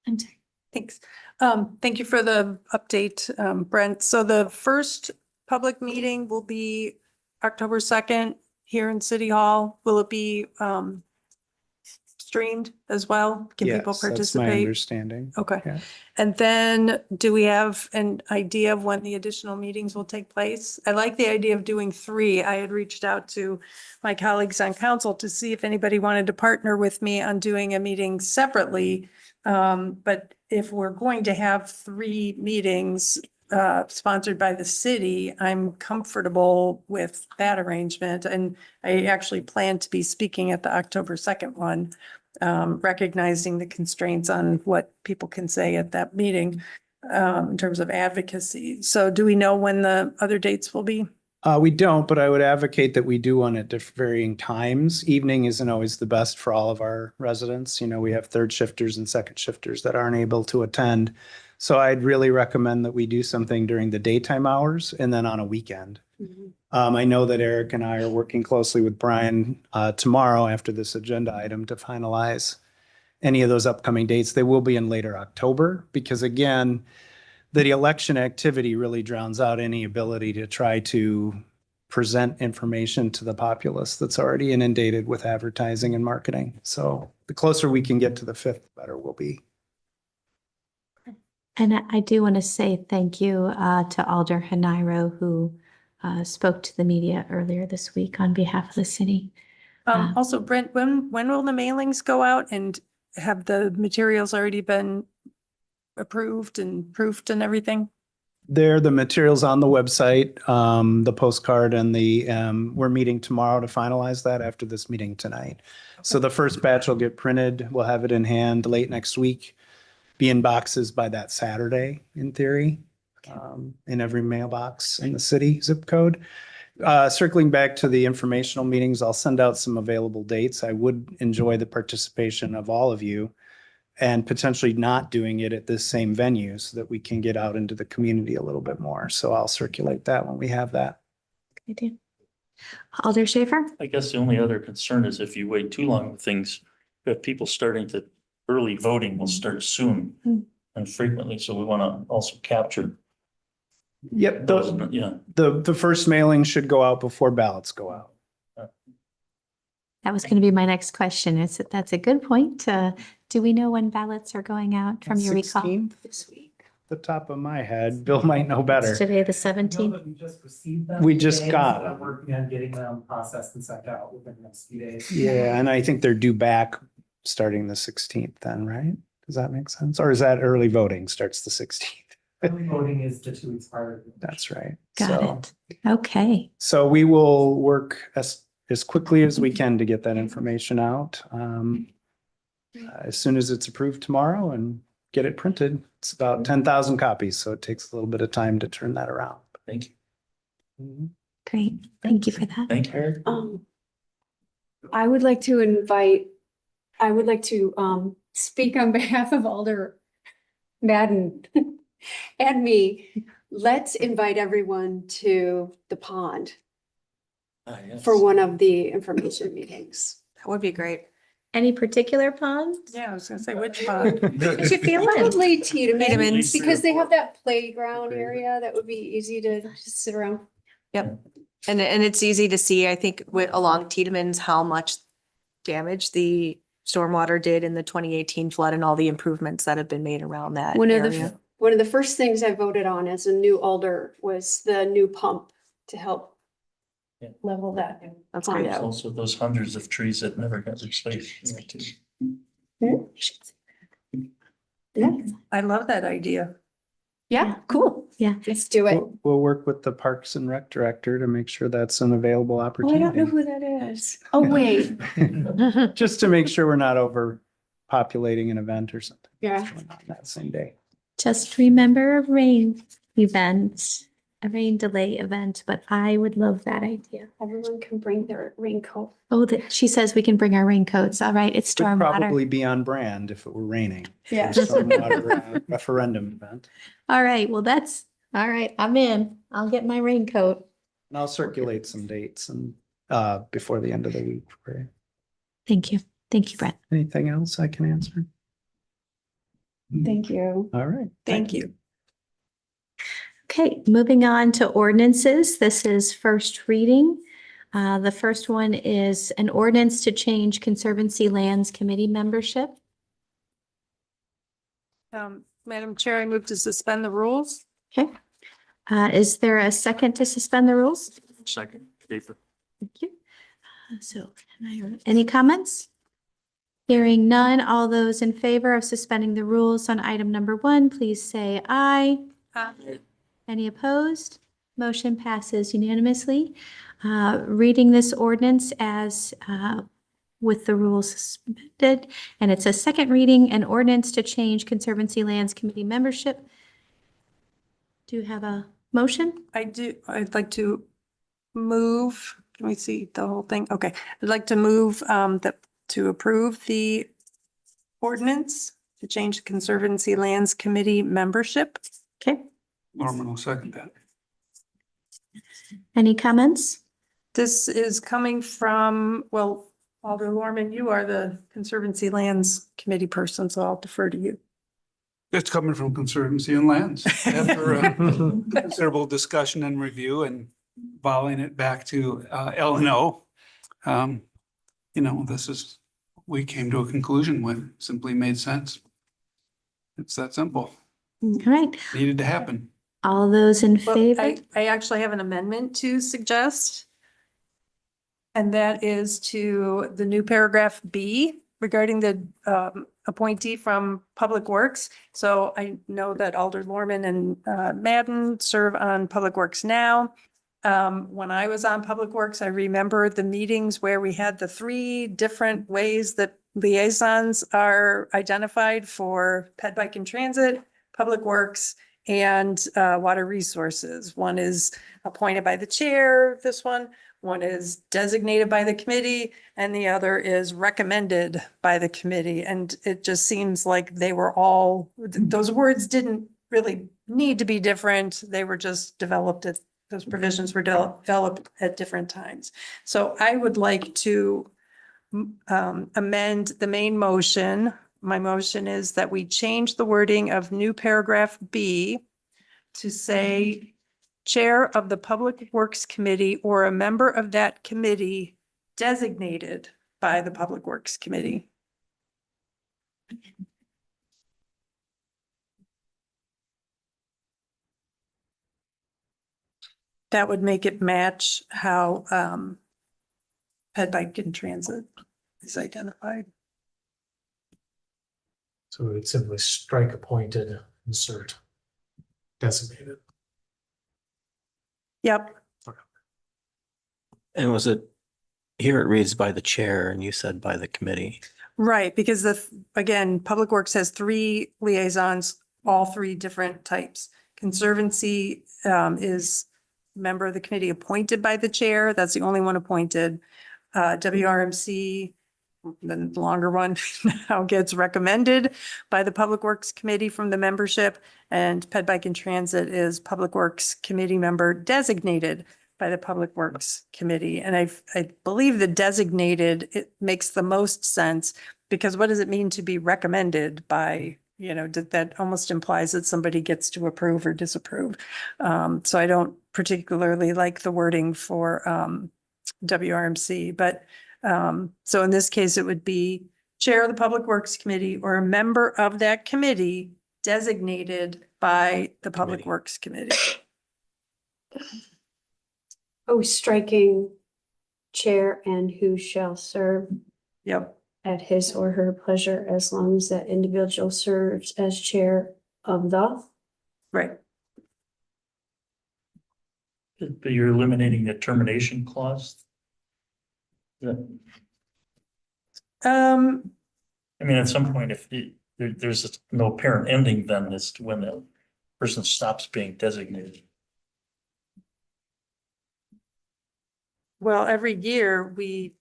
I'm sorry. Thanks. Thank you for the update, Brent. So the first public meeting will be October 2nd here in City Hall. Will it be streamed as well? Can people Yes, that's my participate? understanding. Okay. Yeah. And then do we have an idea of when the additional meetings will take place? I like the idea of doing 3. I had reached out to my colleagues on council to see if anybody wanted to partner with me on doing a meeting separately. But if we're going to have 3 meetings sponsored by the city, I'm comfortable with that arrangement. And I actually plan to be speaking at the October 2nd one, recognizing the constraints on what people can say at that meeting in terms of advocacy. So do we know when the other dates will be? We don't, but I would advocate that we do one at varying times. Evening isn't always the best for all of our residents. We have third shifters and second shifters that aren't able to attend. So I'd really recommend that we do something during the daytime hours and then on a weekend. I know that Eric and I are working closely with Brian tomorrow after this agenda item to finalize any of those upcoming dates. They will be in later October because, again, the election activity really drowns out any ability to try to present information to the populace that's already inundated with advertising and marketing. So the closer we can get to the 5th, the better we'll be. And I do want to say thank you to Alder Hanairo, who spoke to the media earlier this week on behalf of the city. Also, Brent, when will the mailings go out, and have the materials already been approved and proofed and everything? There, the materials on the website, the postcard and we're meeting tomorrow to finalize that after this meeting tonight. So the first batch will get printed. We'll have it in hand late next week, be in boxes by that Saturday in theory, in every mailbox in the city zip code. Circling back to the informational meetings, I'll send out some available dates. I would enjoy the participation of all of you and potentially not doing it at this same venue so that we can get out into the community a little bit more. So I'll circulate that when we have that. I do. Alder Schaefer? I guess the only other concern is if you wait too long with things, you have people starting to, early voting will start soon and frequently. So we want to also capture Yep. those. Yeah. The first mailing should go out before ballots go out. That was going to be my next question. That's a good point. Do we know when ballots are going out from your recall? 16th this week. The top of my head, Bill might know better. It's today, the I know 17th. that we just received them. We just today, got so I'm them. working on getting them processed and sent out within the next few days. Yeah, and I think they're due back starting the 16th then, right? Does that make sense? Or is that early voting starts the 16th? Early voting is the 2 weeks prior. That's right. Got So- it. Okay. So we will work as quickly as we can to get that information out. as soon as it's approved tomorrow and get it printed. It's about 10,000 copies, so it takes a little bit of time to turn that around. Thank you. Mhm. Great. Thank you for that. Thank you. I would like to speak on behalf of Alder Madden and me. Let's invite everyone to the pond for one of the information meetings. That would be great. Any particular ponds? Yeah, I was gonna say which pond. How's you feeling? Probably Tiedemann, Tiedemann's. because they have that playground area that would be easy to just sit around. Yep. And it's easy to see, I think, with along Tiedemann's, how much damage the stormwater did in the 2018 flood and all the improvements that have been made around that area. One of the first things I voted on as a new alder was the new pump to help Yeah. level that. That's pond great. There's out. also those hundreds of trees that never got replaced. in there, too. Yeah, I love that idea. yeah, cool. Yeah. Let's do it. We'll work with the Parks and Rec Director to make sure that's an available Oh, I opportunity. don't know who that is. Oh, wait. Just to make sure we're not overpopulating an event or something. Yeah. going on that same day. Just remember a rain event, a rain delay event, but I would love that idea. Everyone can bring their raincoat. Oh, she says we can bring our raincoats. All right, it's Would stormwater. probably be on brand if it were raining. Yeah. Stormwater referendum event. All right, well, all right, I'm in. I'll get my raincoat. And I'll circulate some dates and before the end of the week. for you. Thank you. Thank you, Brett. Anything else I can answer? Thank you. All right. Thank you. Okay, moving on to ordinances. This is first reading. The first one is an ordinance to change Conservancy Lands Committee membership. Madam Chair, I move to suspend the rules. Okay. Is there a second to suspend the rules? Second, David. Thank you. Any comments? Hearing none, all those in favor of suspending the rules on item number 1, please say aye. Any opposed? Motion passes unanimously. Reading this ordinance as with the rules suspended, and it's a second reading, an ordinance to change Conservancy Lands Committee membership. Do you have a motion? I do, I'd like to move, can we see the whole thing? Okay, I'd like to move to approve the ordinance to change the Conservancy Lands Committee membership. Okay. Norman will second that. Any comments? This is coming from, well, Alder Lorman, you are the Conservancy Lands Committee person, so I'll defer to you. It's coming from Conservancy and Lands after considerable discussion and review and volleying it back to L&O. We came to a conclusion when simply made sense. It's that simple. All right. Needed to happen. All those in Well, favor? I actually have an amendment to suggest. And that is to the new paragraph B regarding the appointee from Public Works. So I know that Alder Lorman and Madden serve on Public Works now. When I was on Public Works, I remember the meetings where we had the 3 different ways that liaisons are identified for Ped Bike and Transit, Public Works, and Water Resources. One is appointed by the chair, this one is designated by the committee, and the other is recommended by the committee. And it just seems like they were all, those words didn't really need to be different. They were just developed at, those provisions were developed at different times. So I would like to amend the main motion. My motion is that we change the wording of new paragraph B to say Chair of the Public Works Committee or a member of that committee designated by the Public Works Committee. That would make it match how Ped Bike and Transit is identified. So we would simply strike appointed, insert designated. Yep. And was it, here it reads by the chair and you said by the committee. Right, because again, Public Works has 3 liaisons, all 3 different types. Conservancy is member of the committee appointed by the chair. That's the only one appointed. WRMC, the longer one, now gets recommended by the Public Works Committee from the membership. And Ped Bike and Transit is Public Works Committee member designated by the Public Works Committee. And I believe the designated, it makes the most sense because what does it mean to be recommended by, that almost implies that somebody gets to approve or disapprove. So I don't particularly like the wording for WRMC, but so in this case, it would be chair of the Public Works Committee or a member of that committee designated by the Public Works Committee. Oh, striking chair and who shall serve Yep. at his or her pleasure as long as that individual serves as chair of the. Right. But you're eliminating the termination clause? Yeah. I mean, at some point, if there's no apparent ending, then as to when the person stops being designated. Well, every year we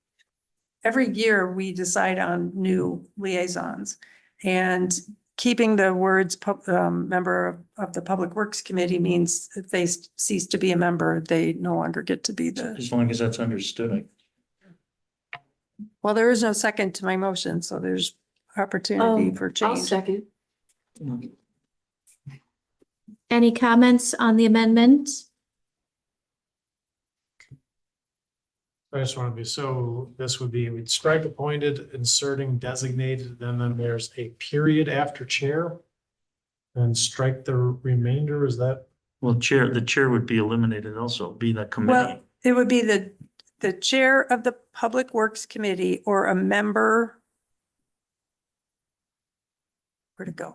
decide on new liaisons, and keeping the words member of the Public Works Committee means if they cease to be a member, they no longer get to be the. As long as that's understood. Well, there is no second to my motion, so there's opportunity for I'll change. second. Any comments on the amendment? I just want to be, so this would be, we'd strike appointed, inserting designated, and then there's a period after chair. And strike the remainder, is that? Well, the chair would be eliminated also, be the committee. Well, it would be the chair of the Public Works Committee or a member. Where'd it go?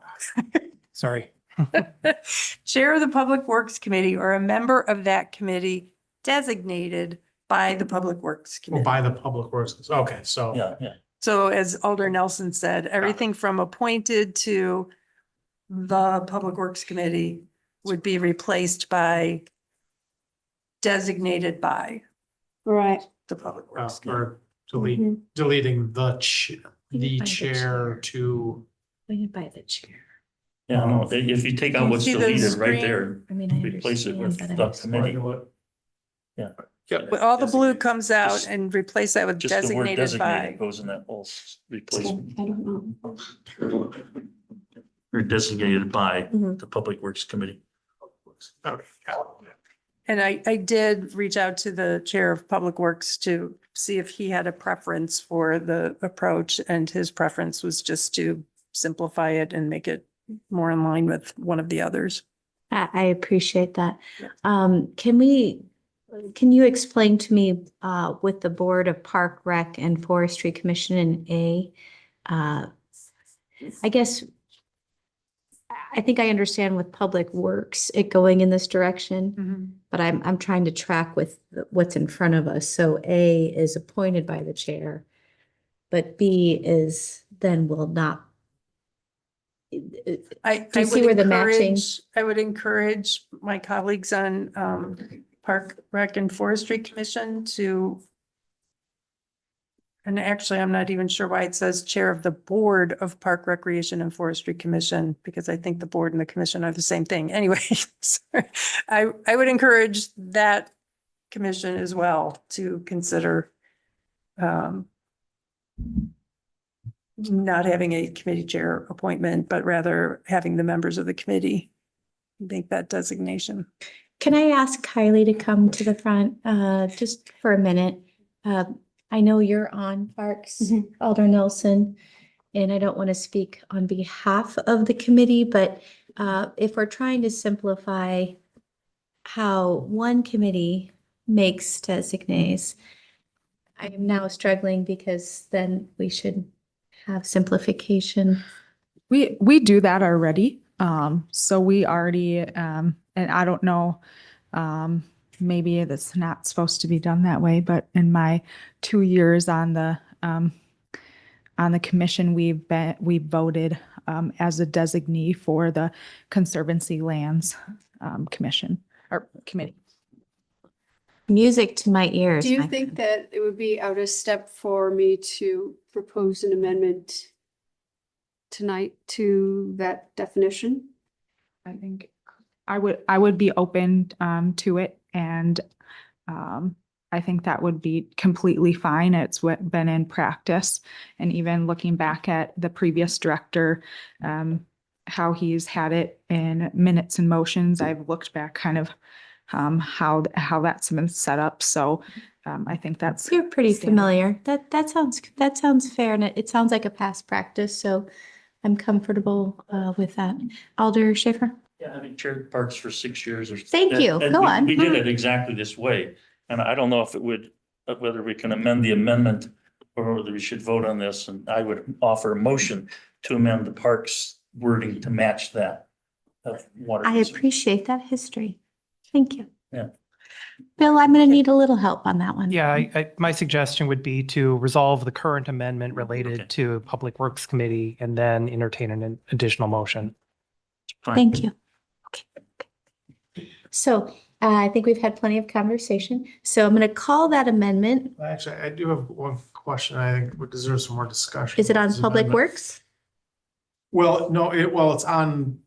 Sorry. Chair of the Public Works Committee or a member of that committee designated by the Public Works Well, Committee. by the Public Works, okay, so. Yeah. So as Alder Nelson said, everything from appointed to the Public Works Committee would be replaced by designated by Right. the Public Works. Or Mhm. deleting the By the chair chair. to, Appointed by the chair. Yeah, no, if you take Can out you what's see the deleted right screen? there, I mean, I replace it with understand, the but committee. Yeah. But all the blue comes out Just- and replace that with Just the word designated designated by. goes in that whole replacement, I don't know. or designated by Mhm. the Public Works Committee. okay, And I did reach out to the chair of Public Works to see if he had a preference for the approach, and his preference was just to simplify it and make it more in line with one of the others. I appreciate that. Yeah. Can you explain to me, with the Board of Park Rec and Forestry Commission in A, I guess, I think I understand with Public Works, it going in this direction, but I'm trying to track with what's in front of us. So A is appointed by the chair, but B is then will not. I Do you I see would where the matching? I would encourage my colleagues on Park Rec and Forestry Commission to. And actually, I'm not even sure why it says Chair of the Board of Park Recreation and Forestry Commission, because I think the board and the commission are the same thing. Anyway, sorry. I would encourage that commission as well to consider not having a committee chair appointment, but rather having the members of the committee make that designation. Can I ask Kylie to come to the front, just for a minute? I know you're on Parks, Mhm. Alder Nelson, and I don't want to speak on behalf of the committee, but if we're trying to simplify how one committee makes designates, I am now struggling because then we should have simplification. We do that already. So we already, and I don't know, maybe that's not supposed to be done that way, but in my 2 years on the on the commission, we voted as a designee for the Conservancy Lands Commission or Committee. Music to my ears. Do you my think friend. that it would be out of step for me to propose an amendment tonight to that definition? I think I would be open to it, and I think that would be completely fine. It's what been in practice, and even looking back at the previous director, how he's had it in minutes and motions. I've looked back kind of how that's been set up. So I think that's You're pretty standard. familiar. That sounds fair, and it sounds like a past practice, so I'm comfortable with that. Alder Schaefer? Yeah, having chaired parks for 6 years or. Thank you. and Go we- on. We did it exactly this way, and I don't know if it would, whether we can amend the amendment or whether we should vote on this, and I would offer a motion to amend the parks wording to match that of water. I conservation. appreciate that history. Thank you. Yeah. Bill, I'm going to need a little help on that one. Yeah, my suggestion would be to resolve the current amendment Okay. related to Public Works Committee and then entertain an additional motion. Fine. Thank you. Okay. So I think we've had plenty of conversation. So I'm going to call that amendment. Actually, I do have one question. I think deserves some more discussion. Is it on This Public amendment. Works? Well, no, it's on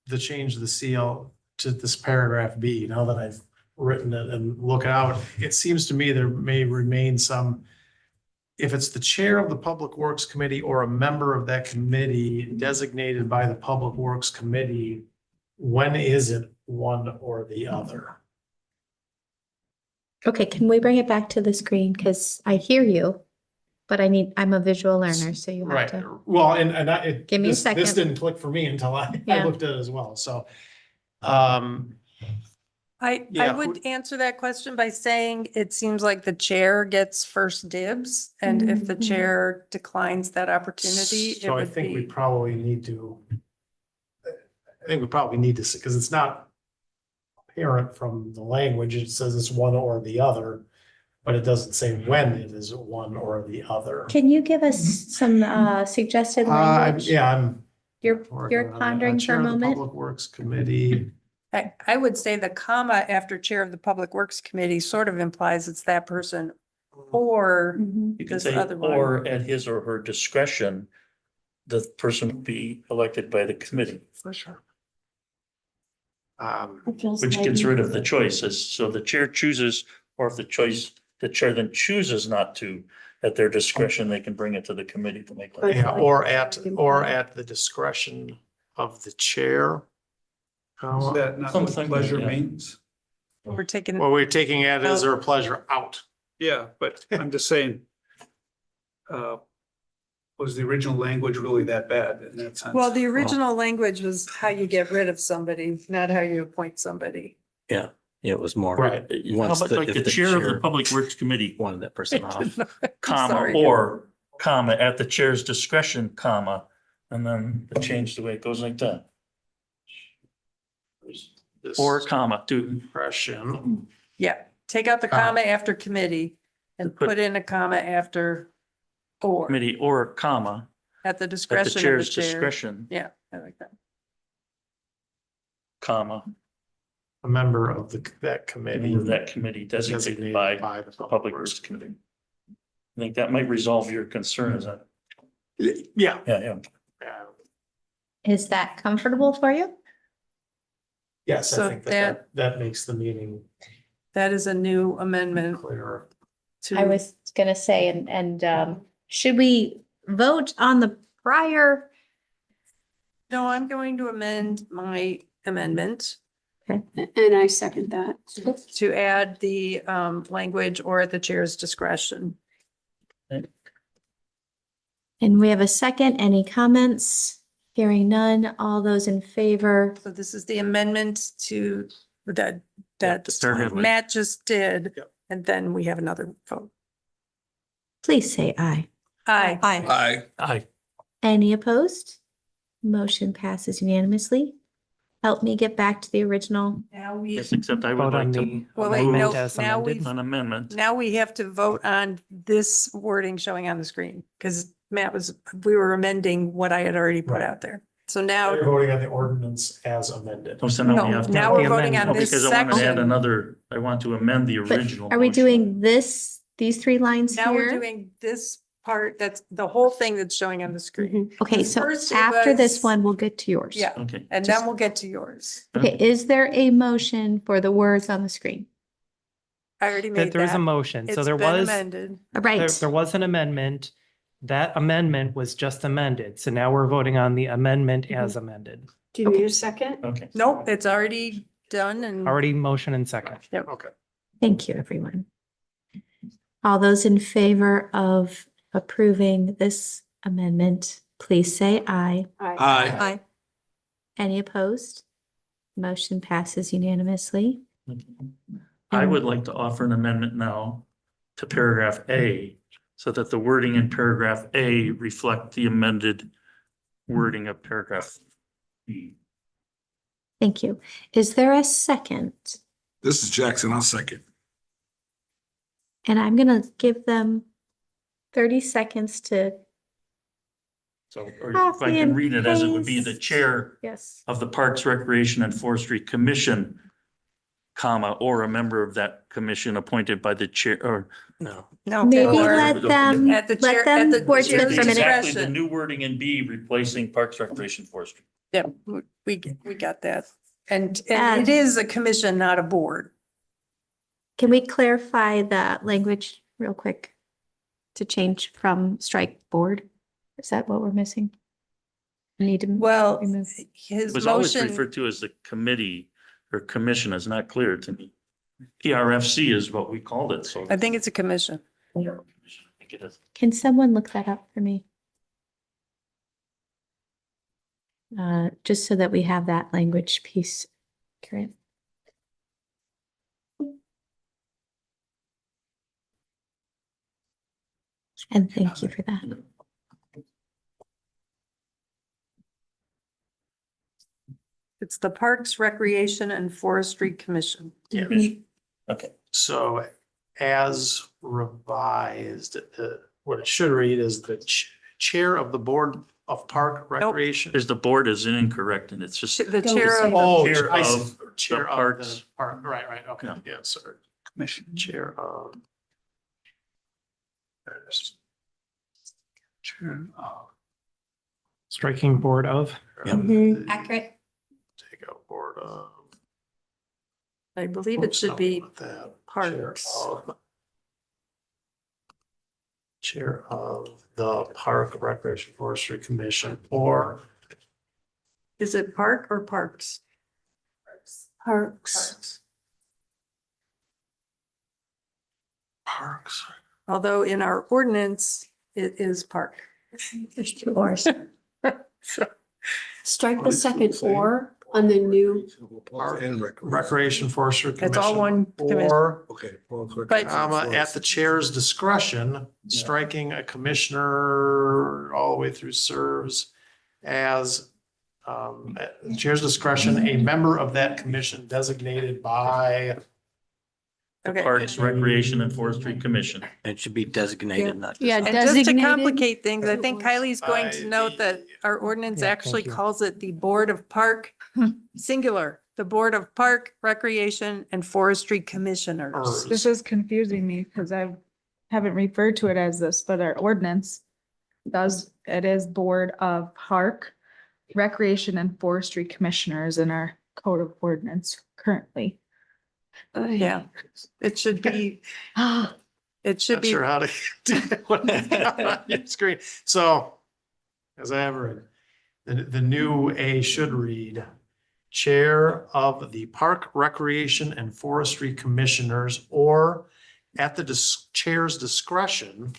the change of the CL to this paragraph B. Now that I've written it and look out, it seems to me there may remain some, if it's the chair of the Public Works Committee or a member of that committee designated by the Public Works Committee, when is it one or the other? Okay, can we bring it back to the screen? Because I hear you, but I'm a visual learner, so you have Right, to. well, and it. Give me a this second. didn't click for me until I Yeah. looked at it as well, so. I Yeah, would answer that question by saying it seems like the chair gets first dibs. And if the Mhm. chair declines that opportunity, it So I would think we be. probably need to. I think we probably need to, because it's not apparent from the language. It says it's one or the other, but it doesn't say when it is one or the other. Can you give us some suggested language? I'm. You're working on that. pondering for Chair a of the moment? Public Works Committee. I would say the comma after chair of the Public Works Committee sort of implies it's that person or Mhm. You can this say, other one. or at his or her discretion, the person would be elected by the committee, For sure. which gets rid of the choices. So the chair chooses, or if the chair then chooses not to, at their discretion, they can bring it to the committee to make. that. Yeah, or at the discretion of the chair. Is that not what Something, pleasure yeah. means? We're taking. Well, we're taking it as their pleasure out. Yeah, but I'm just saying, was the original language really that bad in that sense? Well, the original language was how you get rid of somebody, not how you appoint somebody. Yeah, it was more. Right. How Once about like if the chair of the Public Works Committee, wanted that person off. comma, Sorry. or comma, at the chair's discretion, comma, and then change the way it goes like that. Or comma, do, Discretion. Yeah, take out the comma after committee and put in a comma after or committee or comma, at the at the discretion of the chair's chair. discretion, Yeah, I like that. comma, A member of that committee. of that committee designated by the the Public Works Committee. I think that might resolve your concern, is that? Yeah. Yeah. Is that comfortable for you? Yes, I So think that makes the meaning That is a new amendment clearer. to. I was gonna say, and should we vote on the prior? No, I'm going to amend my amendment And I second that. to add the language or at the chair's discretion. And we have a second. Any comments? Hearing none. All those in favor? So this is the amendment to that to start with. Matt just did. Yep. And then we have another vote. Please say aye. Aye. Aye. Aye. Any opposed? Motion passes unanimously. Help me get back to the original. Now we, Yes, except I would Vote like on to the well, wait, amendment no, as now amended. we've, an amendment. now we have to vote on this wording showing on the screen because we were amending what I had already put Right. out there. So Now now, you're voting on the ordinance as amended. Oh, so now we no, have to. now the we're voting on amendment. this Because I want to add section. another, I want to amend the But original. are we motion. doing these 3 lines Now we're here? doing this part, that's the whole thing that's showing on the screen. Okay, Because so first it after this was- one, we'll get to yours. Yeah, Okay. and then we'll get to yours. Okay, is there a motion for the words on the screen? I already made that. There was a motion. So It's there been was, amended. Right. there was an amendment. That amendment was just amended. So now we're voting on the amendment as amended. Do you need a second? Okay. Nope, it's already done and. Already motion and second. Yep. Okay. Thank you, everyone. All those in favor of approving this amendment, please say aye. Aye. Aye. Any opposed? Motion passes unanimously. I would like to offer an amendment now to paragraph A, so that the wording in paragraph A reflect the amended wording of paragraph B. Thank you. Is there a second? This is Jackson. I'll second. And I'm gonna give them 30 seconds to, So, or if Copy I can and read it as it would be the paste. chair yes. of the Parks, Recreation and Forestry Commission, comma, or a member of that commission appointed by the chair, or No. No. Maybe or- let them, At the chair- let them at the wordsmith chair's for a minute. exactly the discretion. new wording in B replacing Parks, Recreation, Forestry. Yep, we got that. And it is a commission, not a board. Can we clarify the language real quick? To change from strike board? Is that what we're missing? Need to Well, remove. It his was always motion, referred to as the committee or commission. Is not clear to me. PRFC is what we called it, so. I think it's a commission. I think it is. Can someone look that up for me? Just so that we have that language piece correct. And thank you for that. It's the Parks, Recreation and Forestry Commission. Okay. So as revised, what it should read is the chair of the Board of Park Recreation. There's the board is incorrect and it's just. The chair of. Oh, Chair I see. of Chair the of Parks. the park, right, okay, Yeah. yeah, sorry. Commission. Chair of. There's- Chair of. Striking board of. Accurate. Take out Board of. I believe it should be With that. Parks. Chair of the Park Recreation Forestry Commission, or Is it Park or Parks? Parks. Parks. Although in our ordinance, it is Park. There's 2 ors. Strike the second or on the new, Park And Recreation Forestry Commission. It's all one commission. Or, Okay. But- comma, at the chair's discretion, striking a commissioner all the way through serves as at the chair's discretion, a member of that commission designated by, The Okay. Parks, Recreation and Forestry Commission. It should be designated, not. yeah, And just to designated. complicate things, I think Kylie's going to By note that the- our ordinance Yeah, actually thank you. calls it the Board of Park, singular, the Board of Park, Recreation and Forestry Commissioners. This is confusing me because I haven't referred to it as this, but our ordinance it is Board of Park, Recreation and Forestry Commissioners in our code of ordinance currently. Yeah, it should be, it should not be, sure how to do what I've got on your screen. So, as I have read, the new A should read, Chair of the Park Recreation and Forestry Commissioners, or at the chair's discretion,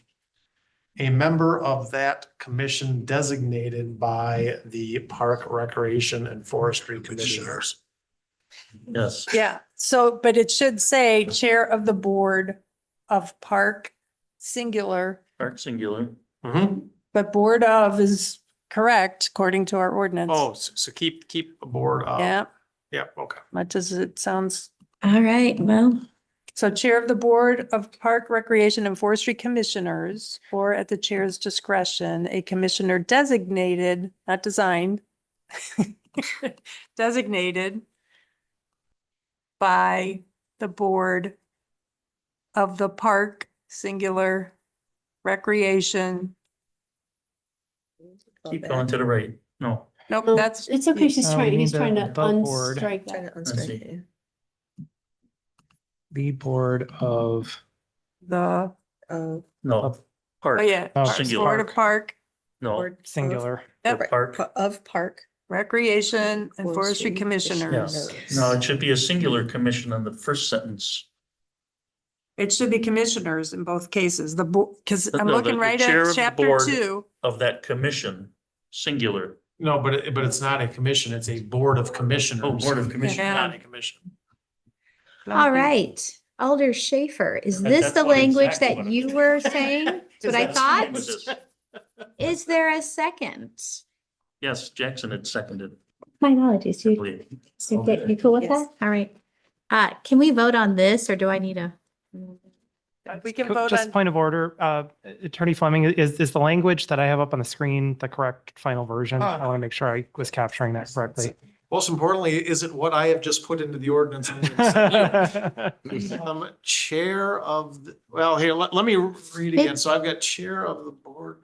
a member of that commission designated by the Park Recreation and Forestry Commissioners. Yes. yeah, so, but it should say Chair of the Board of Park, singular, Park singular. but Board of is correct according to our ordinance. Oh, so keep a board of. Yeah, Yeah, okay. much as it sounds, All right, well, So Chair of the Board of Park, Recreation and Forestry Commissioners, or at the chair's discretion, a commissioner designated, not designed, designated by the Board of the Park, singular, Recreation. Keep going to the right. No. Nope, No, that's, it's okay. She's we trying, he's need trying to the board. unstrike Trying that. to Let's see. unstrike it. The board of, the, Oh, No. Of- Park. oh yeah, Oh, Singular. Board of Park, No. Board of- singular. yep, Park. Of Park. Recreation and Forestry Forestry Commissioners. No, it should be a singular commission on the first sentence. It should be commissioners in both cases, the board, because I'm No, looking the right chair of at the chapter board. 2. Of that commission, singular. No, but it's not a commission, it's a board of commissioners. Oh, board of commissioners. Yeah. Not a commission. All right, Alder Schaefer, is That- this that's the what language exactly that what it you is. were saying? That's what I That's the name of thought. this. Is there a second? Yes, Jackson had seconded, My apologies. I You, believe. you cool with Yes. that? All right. Can we vote on this or do I need a? We can vote Just on, point of order, Attorney Fleming, is the language that I have up on the screen the correct final version? I want to make sure I was capturing that correctly. Most importantly, is it what I have just put into the ordinance? Chair of, well, here, let me read again. So I've got Chair of the Board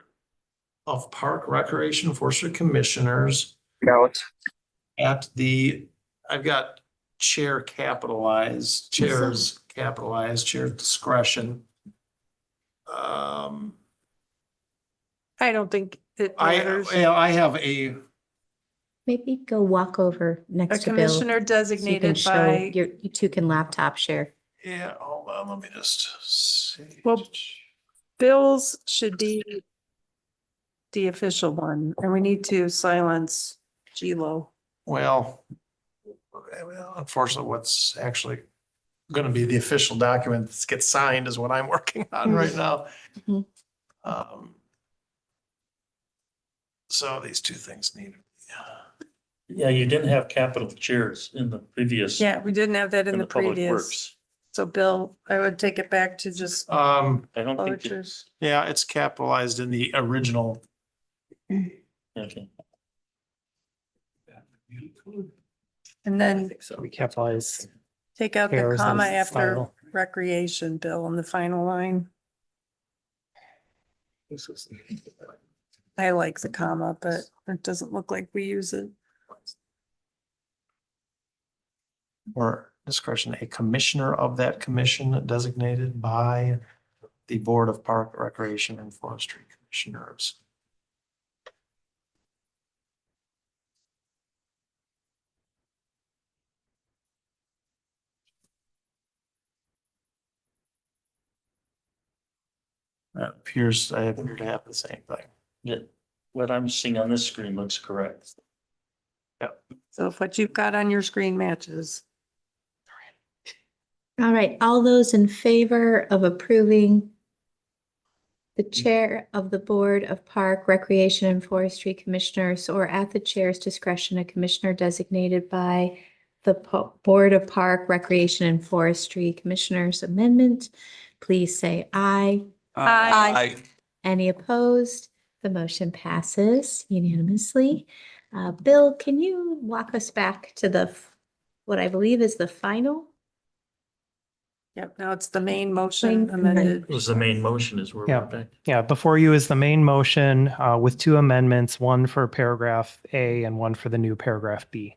of Park, Recreation, Forestry Commissioners. At the, I've got chair capitalized, chairs capitalized, chair discretion. I don't think it I matters. have a, Maybe go walk over A next to Bill. commissioner So you can designated show by, you two can laptop share. yeah, hold on, let me just see. well, Bill's should be the official one, and we need to silence Gilo. Well, unfortunately, what's actually gonna be the official document that gets signed is what I'm working on right now. Mhm. So these two things need. Yeah, you didn't have capital chairs in the previous. Yeah, we didn't have that in the Public previous. Works. So Bill, I would take it back to just I don't think vouchers. it's, Yeah, it's capitalized in the original. okay. And then So we capitalize. take out the Chairs and comma after style. recreation, Bill, on the final line. I like the comma, but it doesn't look like we use it. Or discretion, a commissioner of that commission designated by the Board of Park, Recreation and Forestry Commissioners. That appears, I appear to have the same thing. Yeah, what I'm seeing on this screen looks correct. So if what you've got on your screen matches. All right, all those in favor of approving the chair of the Board of Park, Recreation and Forestry Commissioners, or at the chair's discretion, a commissioner designated by the Board of Park, Recreation and Forestry Commissioners amendment, please say aye. Aye. Any opposed? The motion passes unanimously. Bill, can you walk us back to what I believe is the final? Yep, now it's the main motion Main amended. It was the main motion is where Yeah. we're back. Yeah, before you is the main motion with two amendments, one for paragraph A and one for the new paragraph B.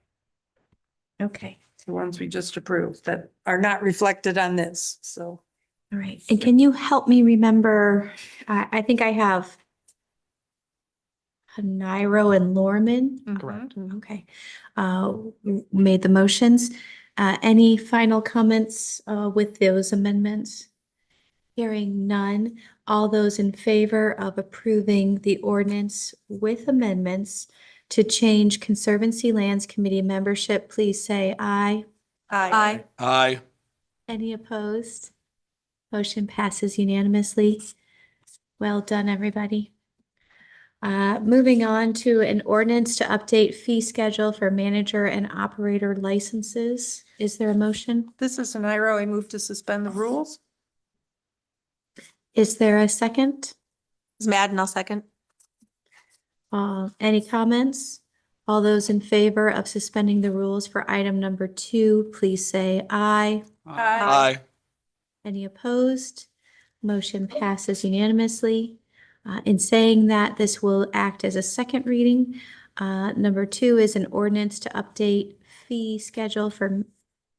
Okay. The ones we just approved that are not reflected on this, so. All right, and can you help me remember, I think I have Nairo and Lorman. Correct. Okay, made the motions. Any final comments with those amendments? Hearing none, all those in favor of approving the ordinance with amendments to change Conservancy Lands Committee membership, please say aye. Aye. Aye. Any opposed? Motion passes unanimously. Well done, everybody. Moving on to an ordinance to update fee schedule for manager and operator licenses. Is there a motion? This is Nairo. I move to suspend the rules. Is there a second? Ms. Madden, I'll second. Any comments? All those in favor of suspending the rules for item number 2, please say aye. Aye. Any opposed? Motion passes unanimously. In saying that, this will act as a second reading. Number 2 is an ordinance to update fee schedule for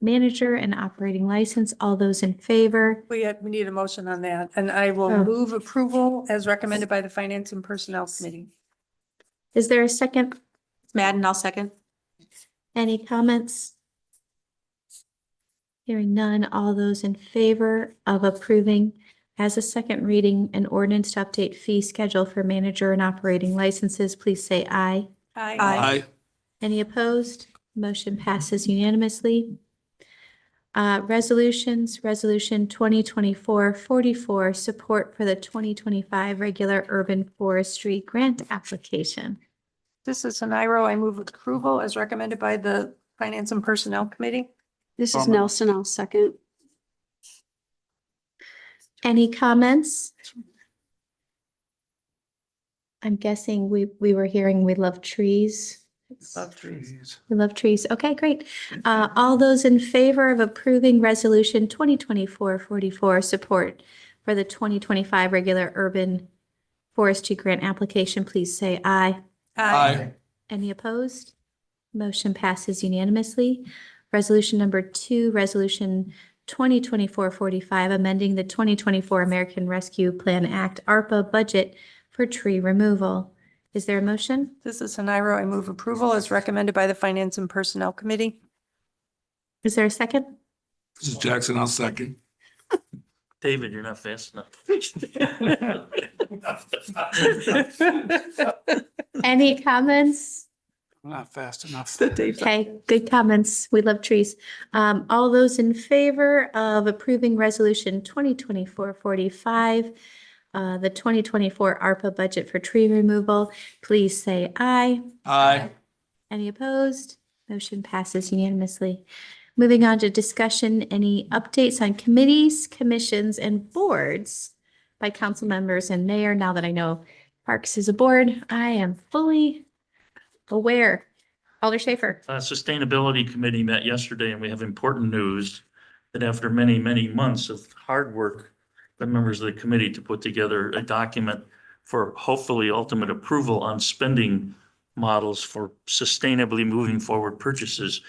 manager and operating license. All those in favor? We need a motion on that, and I will move approval as recommended by the Finance and Personnel Committee. Is there a second? Ms. Madden, I'll second. Any comments? Hearing none, all those in favor of approving as a second reading an ordinance to update fee schedule for manager and operating licenses, please say aye. Aye. Any opposed? Motion passes unanimously. Resolutions, Resolution 2024-44, support for the 2025 regular urban forestry grant application. This is Nairo. I move approval as recommended by the Finance and Personnel Committee. This is Nelson. I'll second. Any comments? I'm guessing we were hearing we love trees. Love trees. We love trees. Okay, great. All those in favor of approving Resolution 2024-44, support for the 2025 regular urban forestry grant application, please say aye. Aye. Any opposed? Motion passes unanimously. Resolution number 2, Resolution 2024-45, amending the 2024 American Rescue Plan Act ARPA budget for tree removal. Is there a motion? This is Nairo. I move approval as recommended by the Finance and Personnel Committee. Is there a second? This is Jackson. I'll second. David, you're not fast enough. Any comments? Not fast enough. Okay, good comments. We love trees. All those in favor of approving Resolution 2024-45, the 2024 ARPA budget for tree removal, please say aye. Aye. Any opposed? Motion passes unanimously. Moving on to discussion, any updates on committees, commissions, and boards by council members and mayor? Now that I know Parks is a board, I am fully aware. Alder Schaefer. Sustainability Committee met yesterday, and we have important news that after many, many months of hard work by members of the committee to put together a document for hopefully ultimate approval on spending models for sustainably moving forward purchases.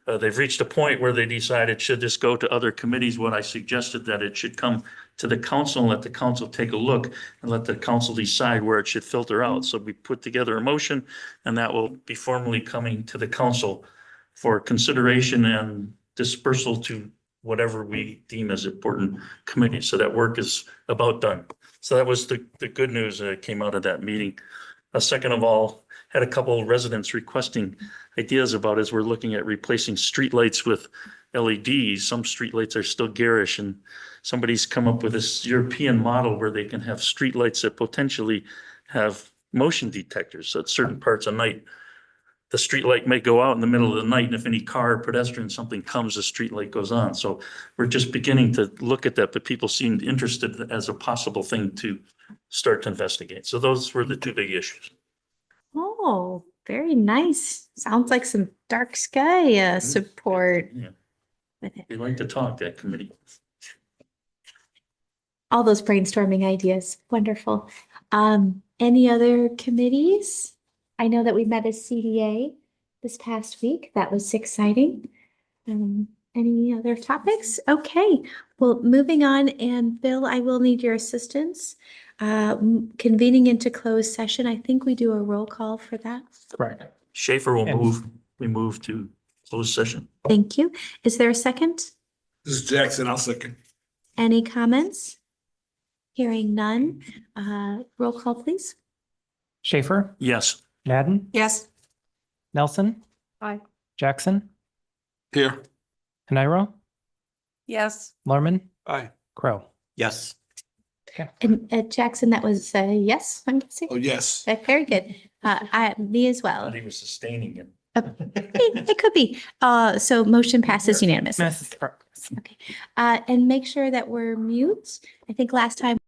They've reached a point where they decided, should this go to other committees? What I suggested that it should come to the council and let the council take a look and let the council decide where it should filter out. So we put together a motion, and that will be formally coming to the council for consideration and dispersal to whatever we deem as important committees. So that work is about done. So that was the good news that came out of that meeting. Second of all, had a couple of residents requesting ideas about as we're looking at replacing streetlights with LEDs. Some streetlights are still garish, and somebody's come up with this European model where they can have streetlights that potentially have motion detectors. So at certain parts of night, the streetlight may go out in the middle of the night, and if any car or pedestrian, something comes, the streetlight goes on. So we're just beginning to look at that, but people seemed interested as a possible thing to start to investigate. So those were the two big issues. Oh, very nice. Sounds like some dark sky support. Yeah. with it. We like to talk, that committee. All those brainstorming ideas. Wonderful. Any other committees? I know that we met as CDA this past week. That was exciting. Any other topics? Okay, well, moving on, and Bill, I will need your assistance. Convening into closed session, I think we do a roll call for that. Correct. Schaefer will move to closed session. Thank you. Is there a second? This is Jackson. I'll second. Any comments? Hearing none. Roll call, please. Schaefer, Yes. Madden, Yes. Nelson, Aye. Jackson, Here. Nairo, Yes. Larman, Aye. Crow. Yes. And Jackson, that was yes, I'm guessing. Oh, yes. Very good. Me as well. Not even sustaining it. It could be. So motion passes unanimously. Okay. And make sure that we're mute. I think last time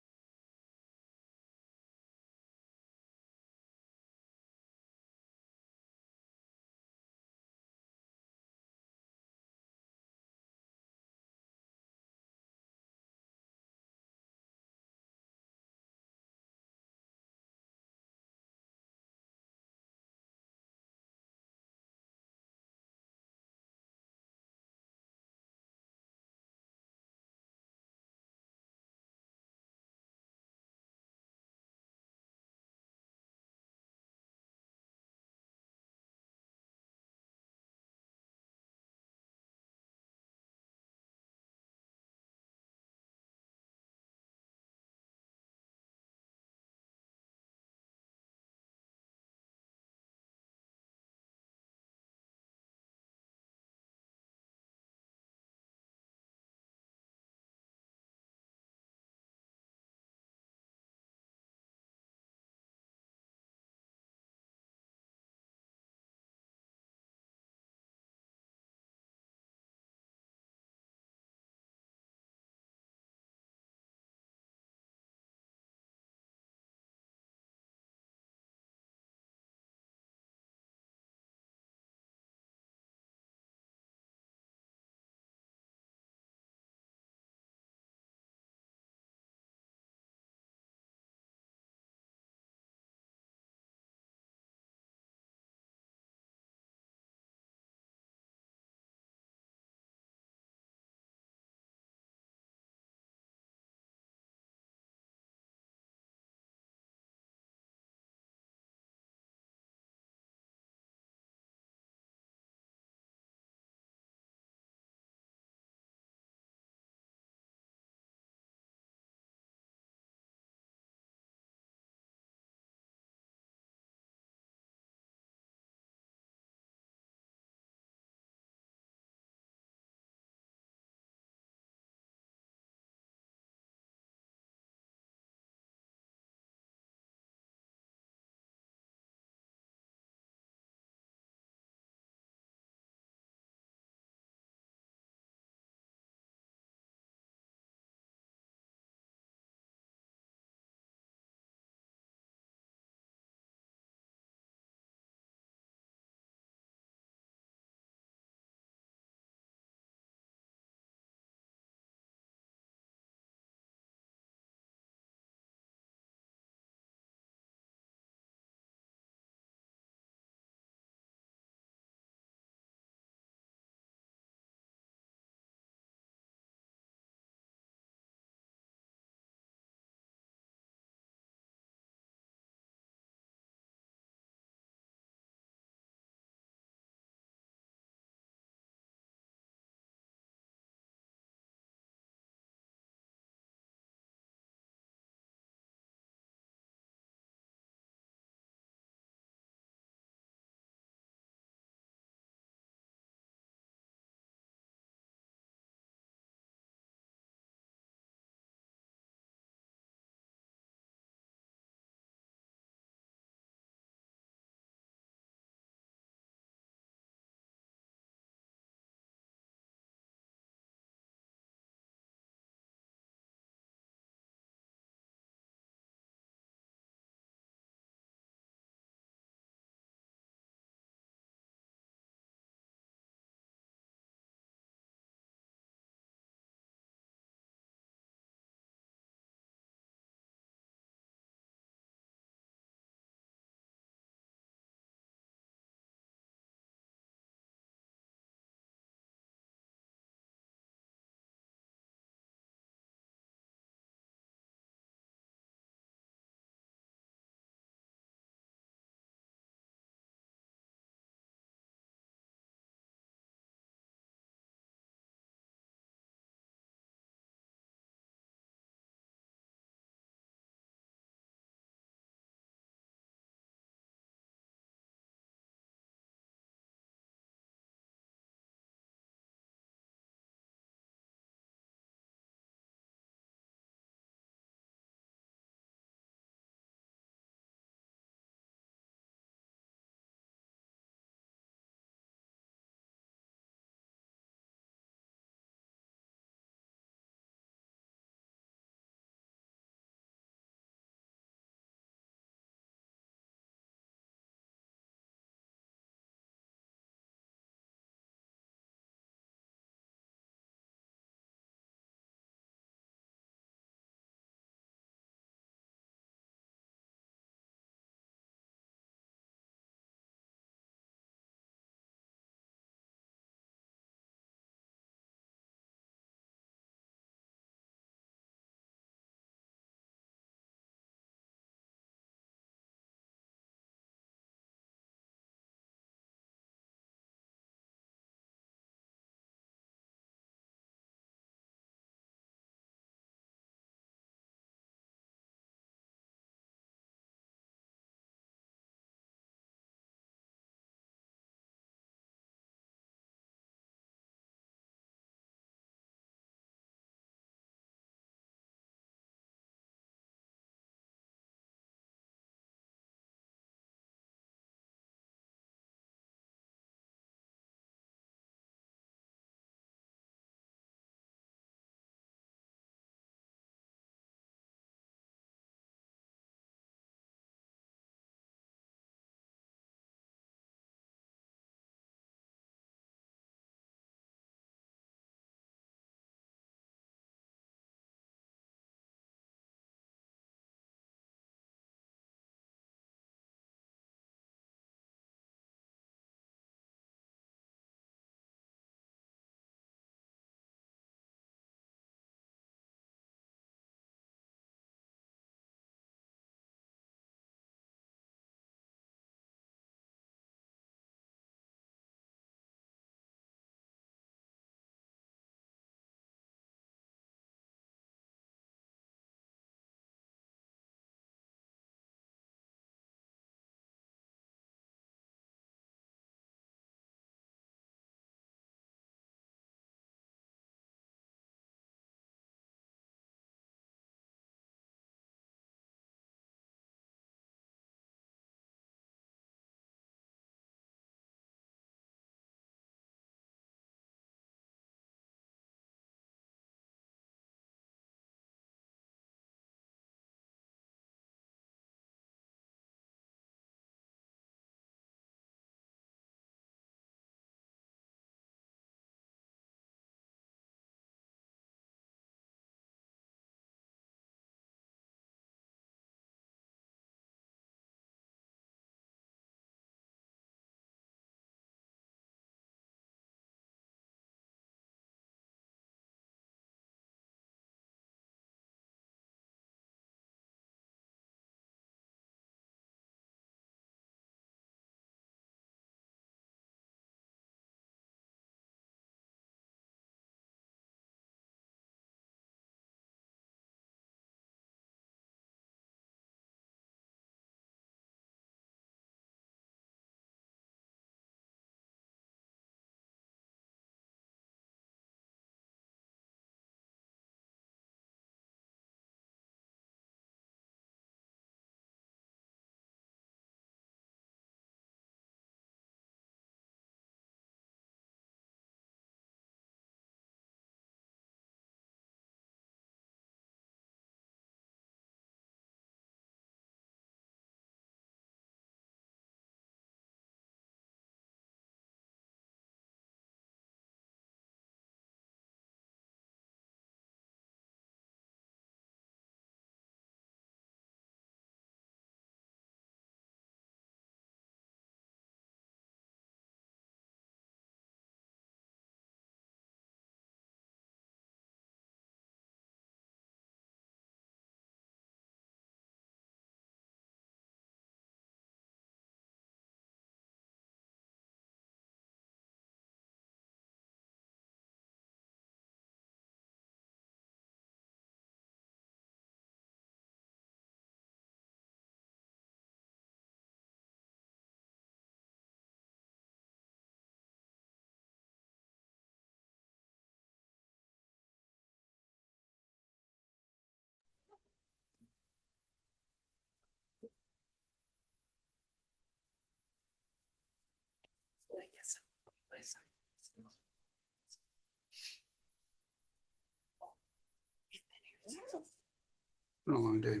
Been a long day.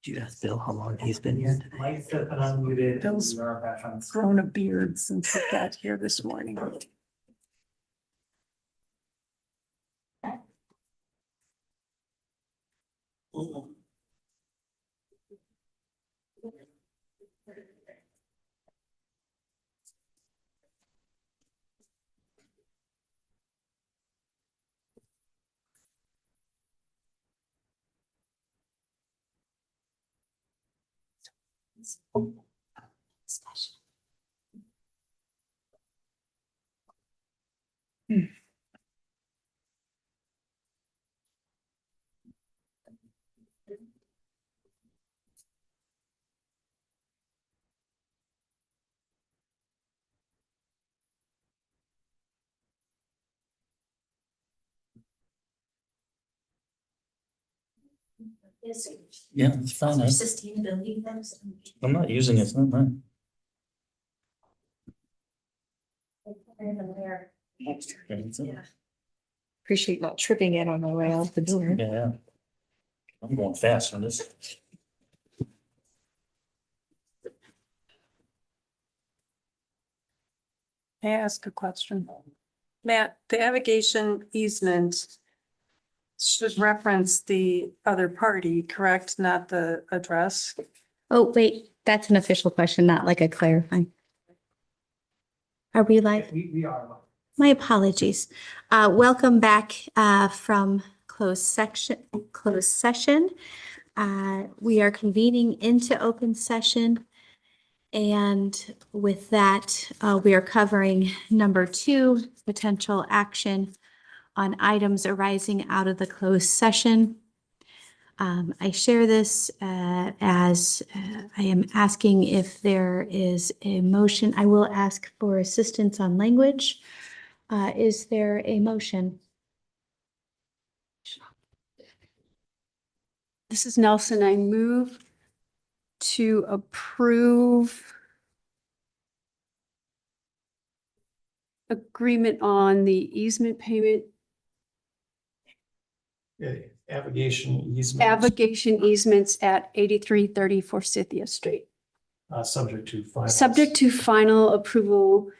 Do you ask Bill how long he's been here today? Bill's grown a beard since he got here this morning. Yeah, it's fine. Sustainability. I'm not using it. It's not mine. Appreciate not tripping it on my way out the door. Yeah. I'm going fast on this. May I ask a question? Matt, the navigation easement should reference the other party, correct? Not the address? Oh, wait, that's an official question, not like a clarifying. Are we live? We are. My apologies. Welcome back from closed session. We are convening into open session. And with that, we are covering number 2, potential action on items arising out of the closed session. I share this as I am asking if there is a motion. I will ask for assistance on language. Is there a motion? This is Nelson. I move to approve agreement on the easement payment, Navigation easement. navigation easements at 8330 Forsythia Street. Subject to final. Subject to final approval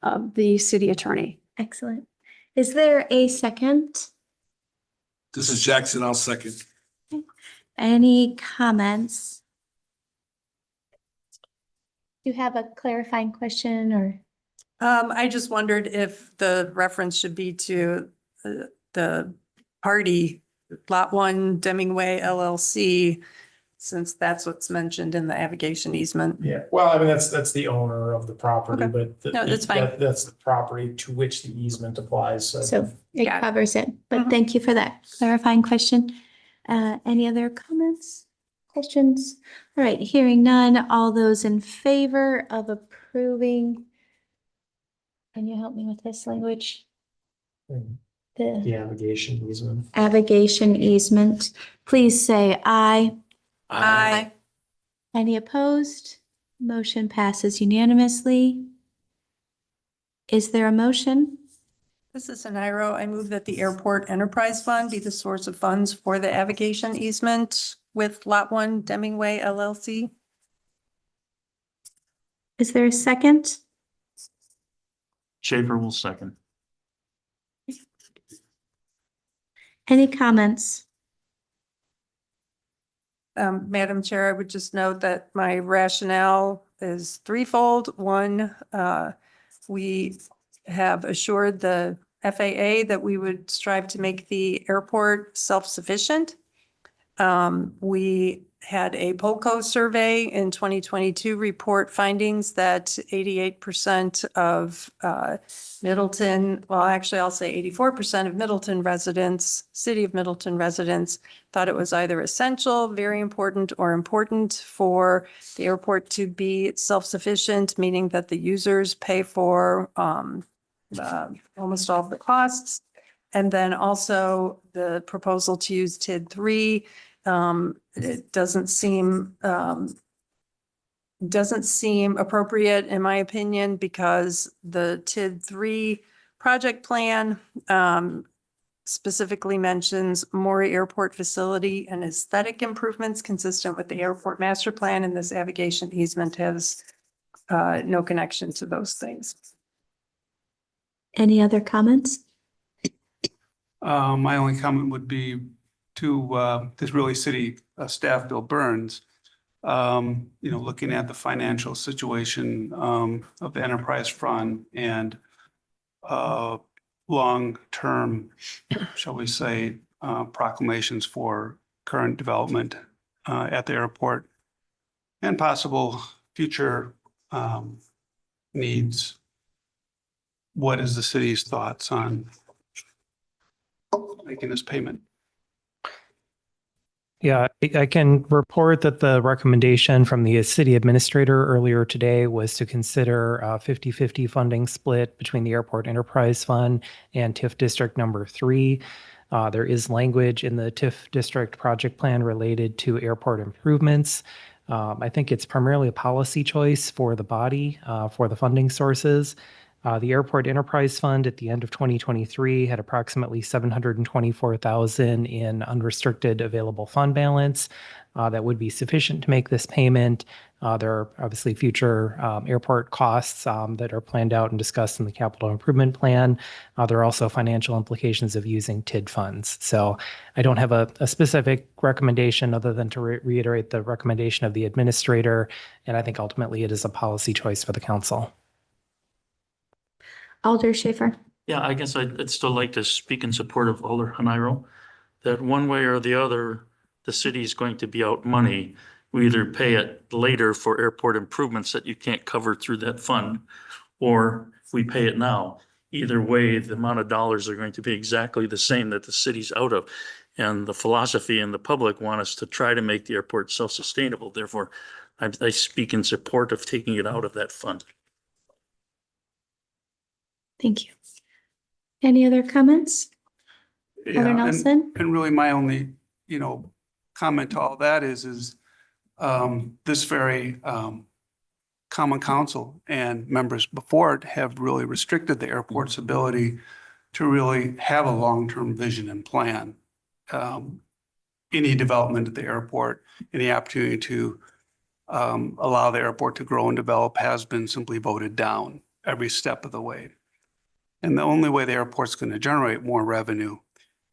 of the city attorney. Excellent. Is there a second? This is Jackson. I'll second. Any comments? Do you have a clarifying question or? I just wondered if the reference should be to the party, Lot 1 Deming Way LLC, since that's what's mentioned in the navigation easement. Yeah, well, I mean, that's the owner of the property, Okay. but. No, that's fine. That's the property to which the easement applies, So it Got it. covers it, but Mhm. thank you for that clarifying question. Any other comments, questions? All right, hearing none, all those in favor of approving. Can you help me with this language? The navigation easement. navigation easement, please say aye. Aye. Any opposed? Motion passes unanimously. Is there a motion? This is Nairo. I move that the Airport Enterprise Fund be the source of funds for the navigation easement with Lot 1 Deming Way LLC. Is there a second? Schaefer will second. Any comments? Madam Chair, I would just note that my rationale is threefold. One, we have assured the FAA that we would strive to make the airport self-sufficient. We had a POLCO survey in 2022 report findings that 88% of Middleton, well, actually, I'll say 84% of Middleton residents, city of Middleton residents, thought it was either essential, very important, or important for the airport to be self-sufficient, meaning that the users pay for almost all of the costs. And then also the proposal to use TID 3. It doesn't seem doesn't seem appropriate in my opinion because the TID 3 project plan specifically mentions Maury Airport facility and aesthetic improvements consistent with the airport master plan, and this navigation easement has no connection to those things. Any other comments? My only comment would be to this really city staff, Bill Burns. Looking at the financial situation of the enterprise fund and long-term, shall we say, proclamations for current development at the airport and possible future needs. What is the city's thoughts on making this payment? Yeah, I can report that the recommendation from the city administrator earlier today was to consider a 50-50 funding split between the Airport Enterprise Fund and TIF District number 3. There is language in the TIF District project plan related to airport improvements. I think it's primarily a policy choice for the body for the funding sources. The Airport Enterprise Fund at the end of 2023 had approximately $724,000 in unrestricted available fund balance. That would be sufficient to make this payment. There are obviously future airport costs that are planned out and discussed in the capital improvement plan. There are also financial implications of using TID funds. So I don't have a specific recommendation other than to reiterate the recommendation of the administrator. And I think ultimately it is a policy choice for the council. Alder Schaefer. Yeah, I guess I'd still like to speak in support of Alder Haniro, that one way or the other, the city is going to be out money. We either pay it later for airport improvements that you can't cover through that fund, or if we pay it now. Either way, the amount of dollars are going to be exactly the same that the city's out of. And the philosophy and the public want us to try to make the airport self-sustainable. Therefore, I speak in support of taking it out of that fund. Thank you. Any other comments? Yeah, Alder Nelson? and really my only, comment to all that is this very common council and members before it have really restricted the airport's ability to really have a long-term vision and plan. Any development at the airport, any opportunity to allow the airport to grow and develop has been simply voted down every step of the way. And the only way the airport's going to generate more revenue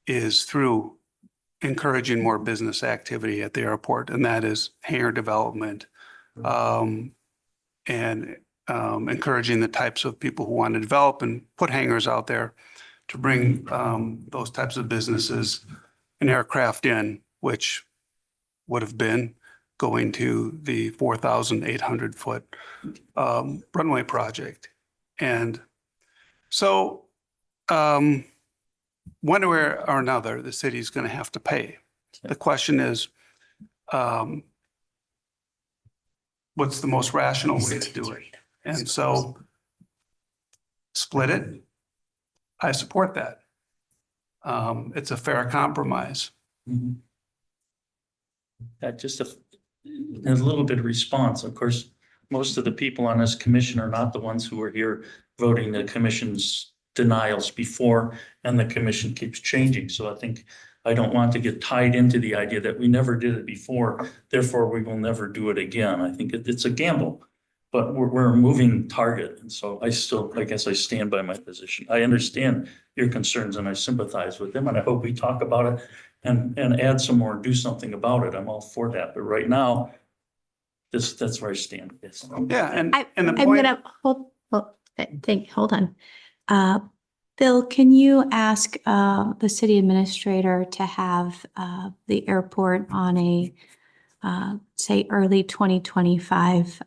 is through encouraging more business activity at the airport, and that is hangar development, and encouraging the types of people who want to develop and put hangars out there to bring those types of businesses and aircraft in, which would have been going to the 4,800 foot runway project. And so one way or another, the city is going to have to pay. The question is, what's the most rational way to do it? And so split it. I support that. It's a fair compromise. Just a little bit of response. Of course, most of the people on this commission are not the ones who are here voting the commission's denials before, and the commission keeps changing. So I don't want to get tied into the idea that we never did it before, therefore we will never do it again. I think it's a gamble, but we're a moving target. And so I guess I stand by my position. I understand your concerns and I sympathize with them, and I hope we talk about it and add some more, do something about it. I'm all for that. But right now, that's where I stand. Yes. Yeah, and the I'm point. gonna hold on. Bill, can you ask the city administrator to have the airport on a say early 2025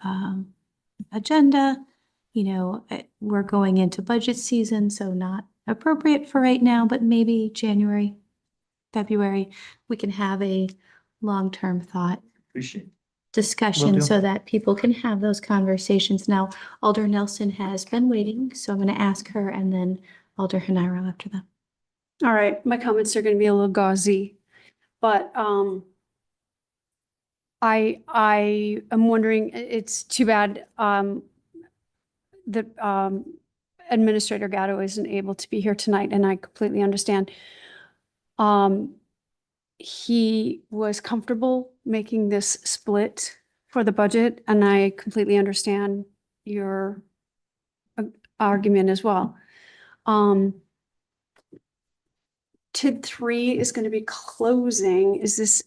agenda? We're going into budget season, so not appropriate for right now, but maybe January, February, we can have a long-term thought Appreciate it. discussion so that people can have those conversations. Now, Alder Nelson has been waiting, so I'm going to ask her and then Alder Haniro after that. All right, my comments are going to be a little gauzy, but I am wondering, it's too bad that Administrator Gatto isn't able to be here tonight, and I completely understand. He was comfortable making this split for the budget, and I completely understand your argument as well. TID 3 is going to be closing. Is this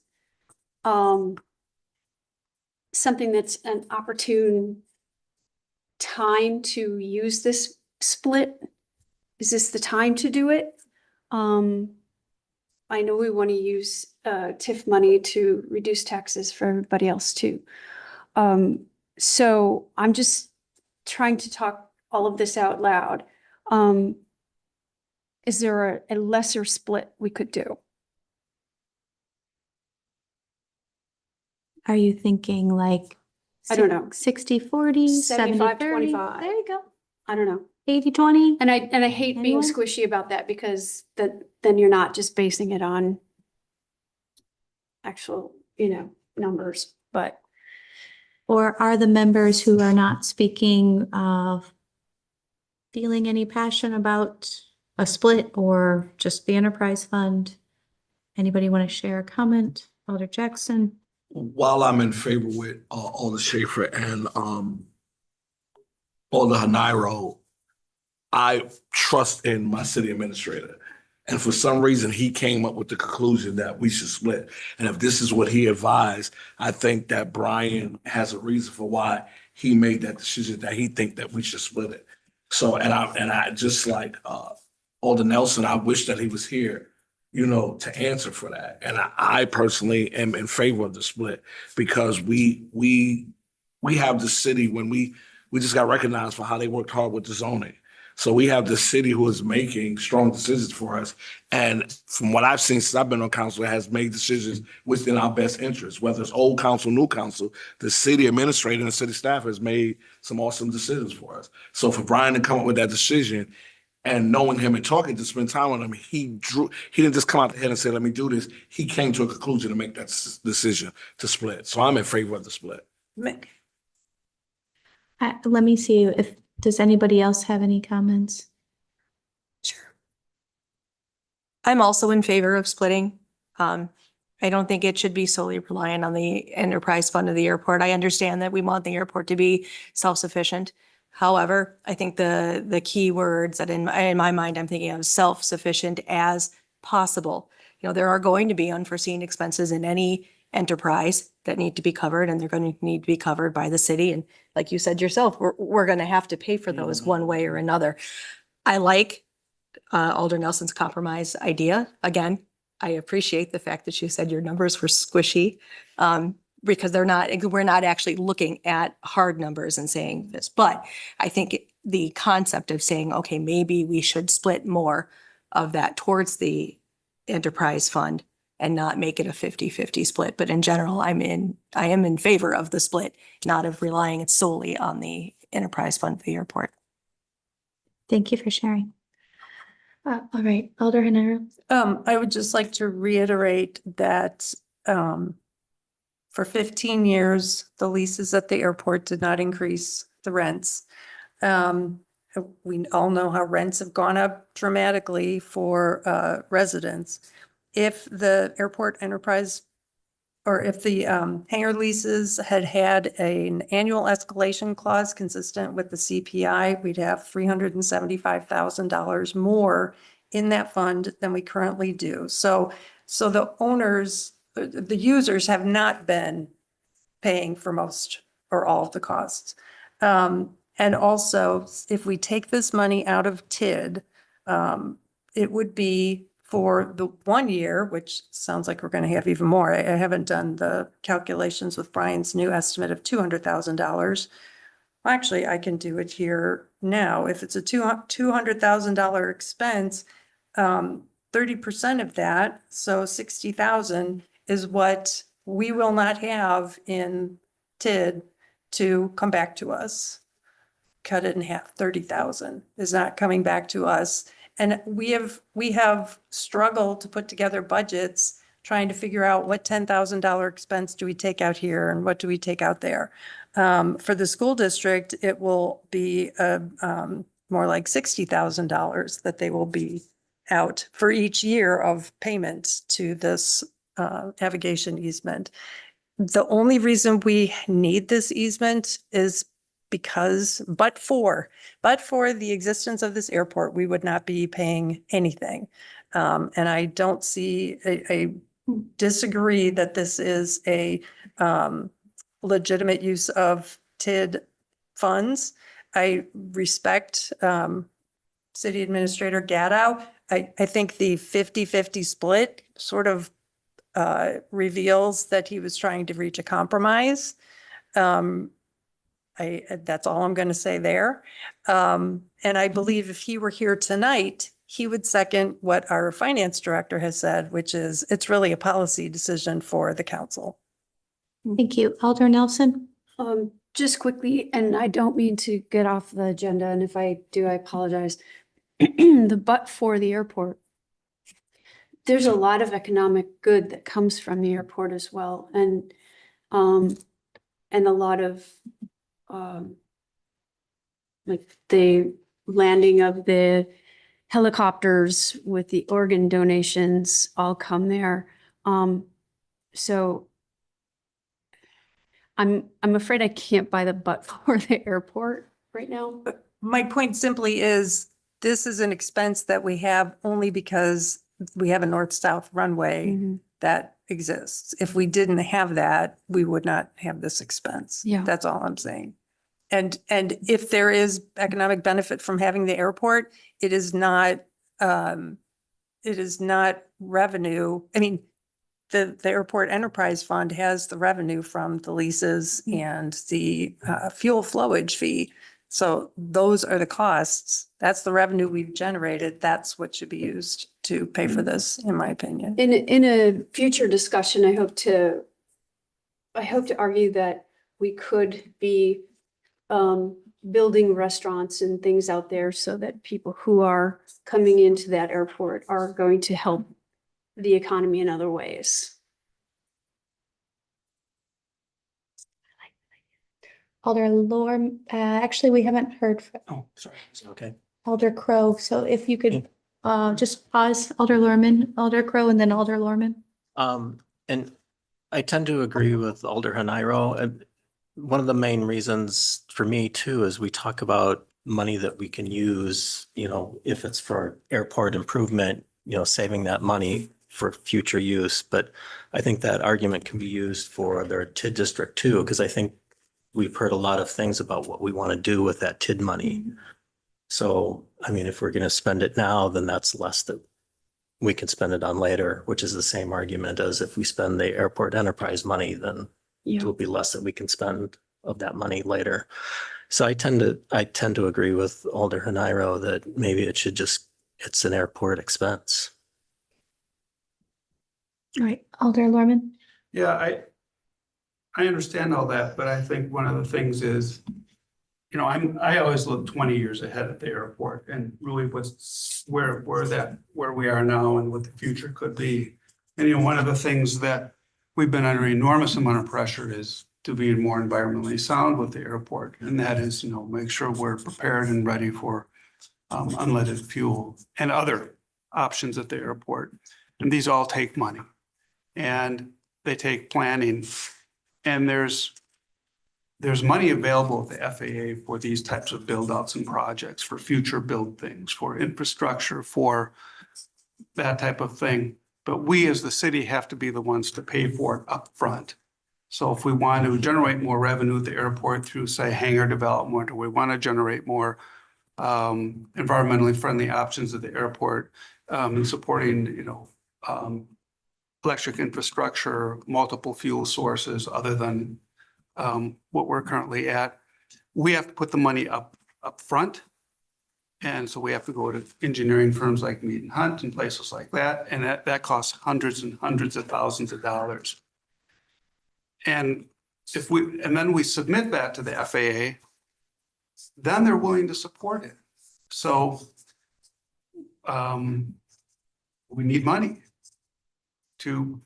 something that's an opportune time to use this split? Is this the time to do it? I know we want to use TIF money to reduce taxes for everybody else too. So I'm just trying to talk all of this out loud. Is there a lesser split we could do? Are you thinking like? I don't know. 60-40, 75, 70-30? 25. There you go. I don't know. 80-20? And I hate being Anyone? squishy about that, because then you're not just basing it on actual, numbers, but. Or are the members who are not speaking feeling any passion about a split or just the enterprise fund? Anybody want to share a comment? Alder Jackson? While I'm in favor with Alder Schaefer and Alder Hanairo, I trust in my city administrator. And for some reason, he came up with the conclusion that we should split. And if this is what he advised, I think that Brian has a reason for why he made that decision, that he think that we should split it. So, and I just like Alder Nelson, I wish that he was here, to answer for that. And I personally am in favor of the split, because we have the city, when we just got recognized for how they worked hard with the zoning. So we have the city who is making strong decisions for us. And from what I've seen since I've been on council, it has made decisions within our best interest, whether it's old council, new council. The city administrator and the city staff has made some awesome decisions for us. So for Brian to come up with that decision, and knowing him and talking to spend time with him, he didn't just come out the head and say, let me do this. He came to a conclusion to make that decision to split. So I'm in favor of the split. Mick? Let me see does anybody else have any comments? Sure. I'm also in favor of splitting. I don't think it should be solely reliant on the enterprise fund of the airport. I understand that we want the airport to be self-sufficient. However, I think the key words that in my mind, I'm thinking of self-sufficient as possible. There are going to be unforeseen expenses in any enterprise that need to be covered, and they're going to need to be covered by the city. And like you said yourself, we're going to have to pay for those one way or another. I like Alder Nelson's compromise idea. Again, I appreciate the fact that you said your numbers were squishy, because we're not actually looking at hard numbers and saying this. But I think the concept of saying, okay, maybe we should split more of that towards the enterprise fund and not make it a 50-50 split. But in general, I am in favor of the split, not of relying solely on the enterprise fund for the airport. Thank you for sharing. All right, Alder Hanairo. I would just like to reiterate that for 15 years, the leases at the airport did not increase the rents. We all know how rents have gone up dramatically for residents. If the airport enterprise, or if the hangar leases had an annual escalation clause consistent with the CPI, we'd have $375,000 more in that fund than we currently do. So the owners, the users have not been paying for most or all of the costs. And also, if we take this money out of TID, it would be for the 1 year, which sounds like we're going to have even more. I haven't done the calculations with Brian's new estimate of $200,000. Actually, I can do it here now. If it's a $200,000 expense, 30% of that, so 60,000, is what we will not have in TID to come back to us. Cut it in half, 30,000 is not coming back to us. And we have struggled to put together budgets trying to figure out what $10,000 expense do we take out here and what do we take out there. For the school district, it will be more like $60,000 that they will be out for each year of payment to this navigation easement. The only reason we need this easement is because, but for the existence of this airport, we would not be paying anything. And I don't see, I disagree that this is a legitimate use of TID funds. I respect City Administrator Gadow. I think the 50-50 split sort of reveals that he was trying to reach a compromise. That's all I'm going to say there. And I believe if he were here tonight, he would second what our finance director has said, which is it's really a policy decision for the council. Thank you. Alder Nelson? Just quickly, and I don't mean to get off the agenda, and if I do, I apologize. But for the airport, there's a lot of economic good that comes from the airport as well, and a lot of like the landing of the helicopters with the organ donations all come there. So I'm afraid I can't buy the butt for the airport right now. My point simply is this is an expense that we have only because we have a north-south runway that exists. If we didn't have that, we would not have this expense. Yeah. That's all I'm saying. And if there is economic benefit from having the airport, it is not revenue. I mean, the airport enterprise fund has the revenue from the leases and the fuel flowage fee. So those are the costs. That's the revenue we've generated. That's what should be used to pay for this, in my opinion. In a future discussion, I hope to argue that we could be building restaurants and things out there so that people who are coming into that airport are going to help the economy in other ways. Alder Lorm, actually, we haven't heard from Oh, sorry. Okay. Alder Crow. So if you could just pause, Alder Lorman, Alder Crow, and then Alder Lorman. And I tend to agree with Alder Haniro. One of the main reasons for me too is we talk about money that we can use, if it's for airport improvement, saving that money for future use. But I think that argument can be used for their TID district too, because I think we've heard a lot of things about what we want to do with that TID money. So, I mean, if we're going to spend it now, then that's less that we can spend it on later, which is the same argument as if we spend the airport enterprise money, then it will be less that we can spend of that money later. So I tend to agree with Alder Haniro that maybe it's an airport expense. All right, Alder Lorman. Yeah, I understand all that, but I think one of the things is, I always look 20 years ahead at the airport and really where we are now and what the future could be. And one of the things that we've been under enormous amount of pressure is to be more environmentally sound with the airport. And that is, make sure we're prepared and ready for unleaded fuel and other options at the airport. And these all take money and they take planning. And there's money available at the FAA for these types of build outs and projects, for future build things, for infrastructure, for that type of thing. But we as the city have to be the ones to pay for it up front. So if we want to generate more revenue at the airport through, say, hangar development, or we want to generate more environmentally friendly options at the airport, and supporting, electric infrastructure, multiple fuel sources other than what we're currently at, we have to put the money up front. And so we have to go to engineering firms like Mead and Hunt and places like that. And that costs hundreds and hundreds of thousands of dollars. And then we submit that to the FAA, then they're willing to support it. So we need money to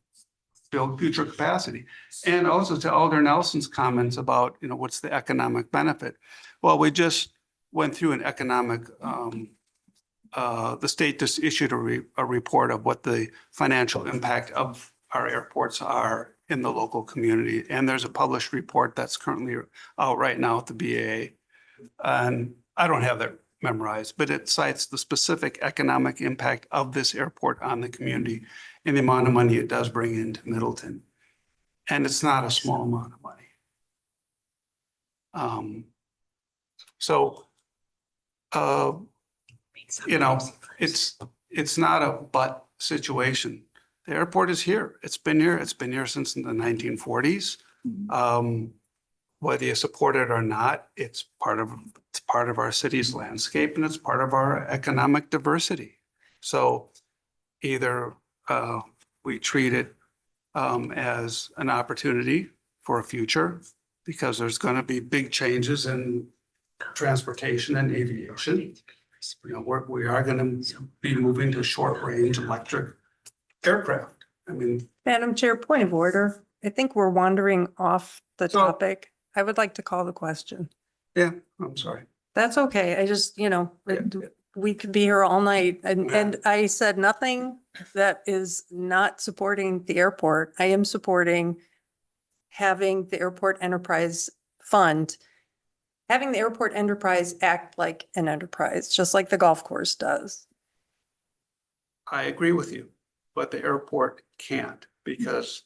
build future capacity. And also to Alder Nelson's comments about, what's the economic benefit? Well, we just went through an economic, the state just issued a report of what the financial impact of our airports are in the local community. And there's a published report that's currently out right now at the BAA. And I don't have that memorized, but it cites the specific economic impact of this airport on the community and the amount of money it does bring into Middleton. And it's not a small amount of money. It's not a but situation. The airport is here. It's been here. It's been here since the 1940s. Whether you support it or not, it's part of our city's landscape and it's part of our economic diversity. So either we treat it as an opportunity for a future, because there's going to be big changes in transportation and aviation. We are going to be moving to short-range electric aircraft. I mean, Madam Chair, point of order. I think we're wandering off the topic. I would like to call the question. yeah, I'm sorry. That's okay. I just, we could be here all night and I said nothing that is not supporting the airport. I am supporting having the airport enterprise fund, having the airport enterprise act like an enterprise, just like the golf course does. I agree with you, but the airport can't because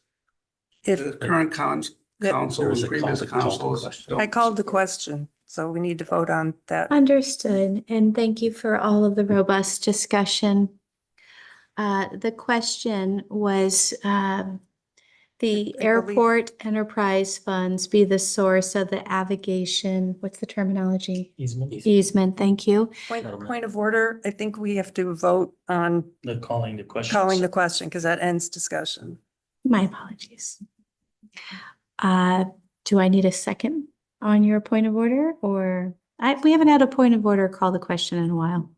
If the current council and previous councils. I called the question, so we need to vote on that. Understood, and thank you for all of the robust discussion. The question was, the airport enterprise funds be the source of the aviation, what's the terminology? Easement, thank you. Point of order, I think we have to vote on Calling the question. calling the question because that ends discussion. My apologies. Do I need a second on your point of order, or we haven't had a point of order call the question in a while?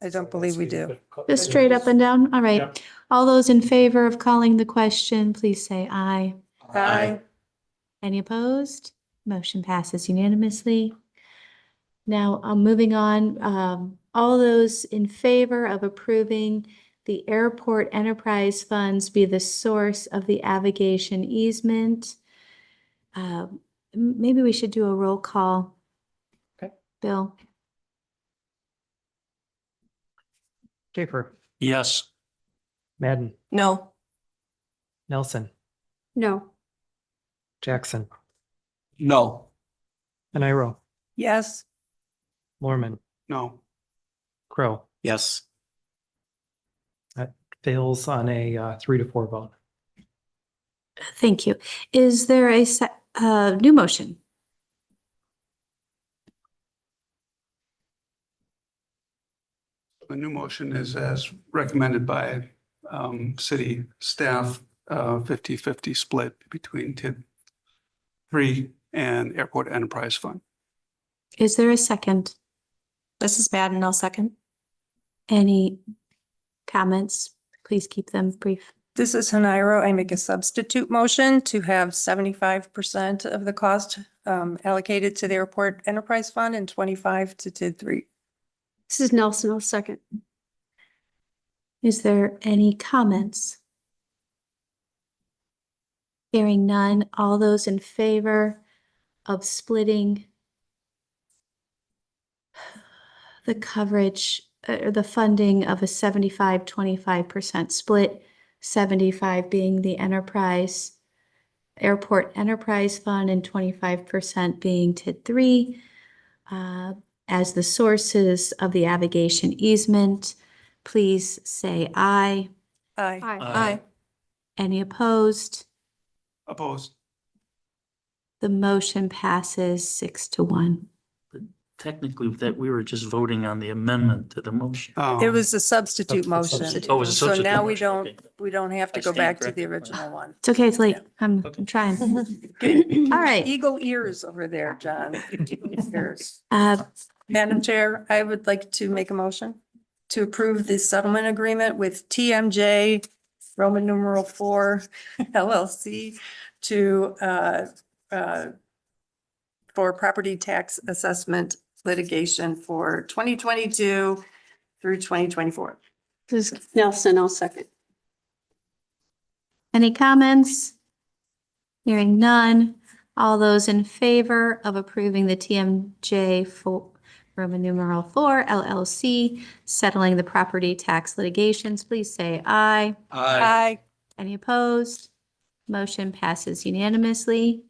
I don't believe we do. Just straight up and down? All right. Yep. All those in favor of calling the question, please say aye. Aye. Any opposed? Motion passes unanimously. Now, moving on, all those in favor of approving the airport enterprise funds be the source of the aviation easement. Maybe we should do a roll call. Okay. Bill? Schaefer, Yes. Madden, No. Nelson, No. Jackson, No. Haniro, Yes. Lorman, No, Crow. Yes. That fails on a 3-4 vote. Thank you. Is there a new motion? the new motion is as recommended by city staff, 50-50 split between TID 3 and Airport Enterprise Fund. Is there a second? This is Madden. I'll second. Any comments? Please keep them brief. This is Haniro. I make a substitute motion to have 75% of the cost allocated to the airport enterprise fund and 25 to TID 3. This is Nelson. I'll second. Is there any comments? Hearing none, all those in favor of splitting the coverage or the funding of a 75-25% split, 75 being the airport enterprise fund and 25% being TID 3 as the sources of the aviation easement, please say aye. Aye. Aye. Any opposed? Opposed? The motion passes 6-1. Technically, that we were just voting on the amendment to the motion. It was a substitute motion. Oh, it was a So substitute now we motion, don't, okay. we don't have to I go stand back to corrected. the original one. It's okay, it's late. Yeah. I'm trying. All right. Eagle ears over there, John. Eagle ears. Uh, Madam Chair, I would like to make a motion to approve the settlement agreement with TMJ Roman numeral 4 LLC to, for property tax assessment litigation for 2022 through 2024. This is Nelson, I'll second. Any comments? Hearing none. All those in favor of approving the TMJ for Roman numeral 4 LLC settling the property tax litigations, please say aye. Aye. Any opposed? Motion passes unanimously.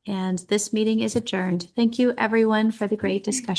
And this meeting is adjourned. Thank you, everyone, for the great discussion.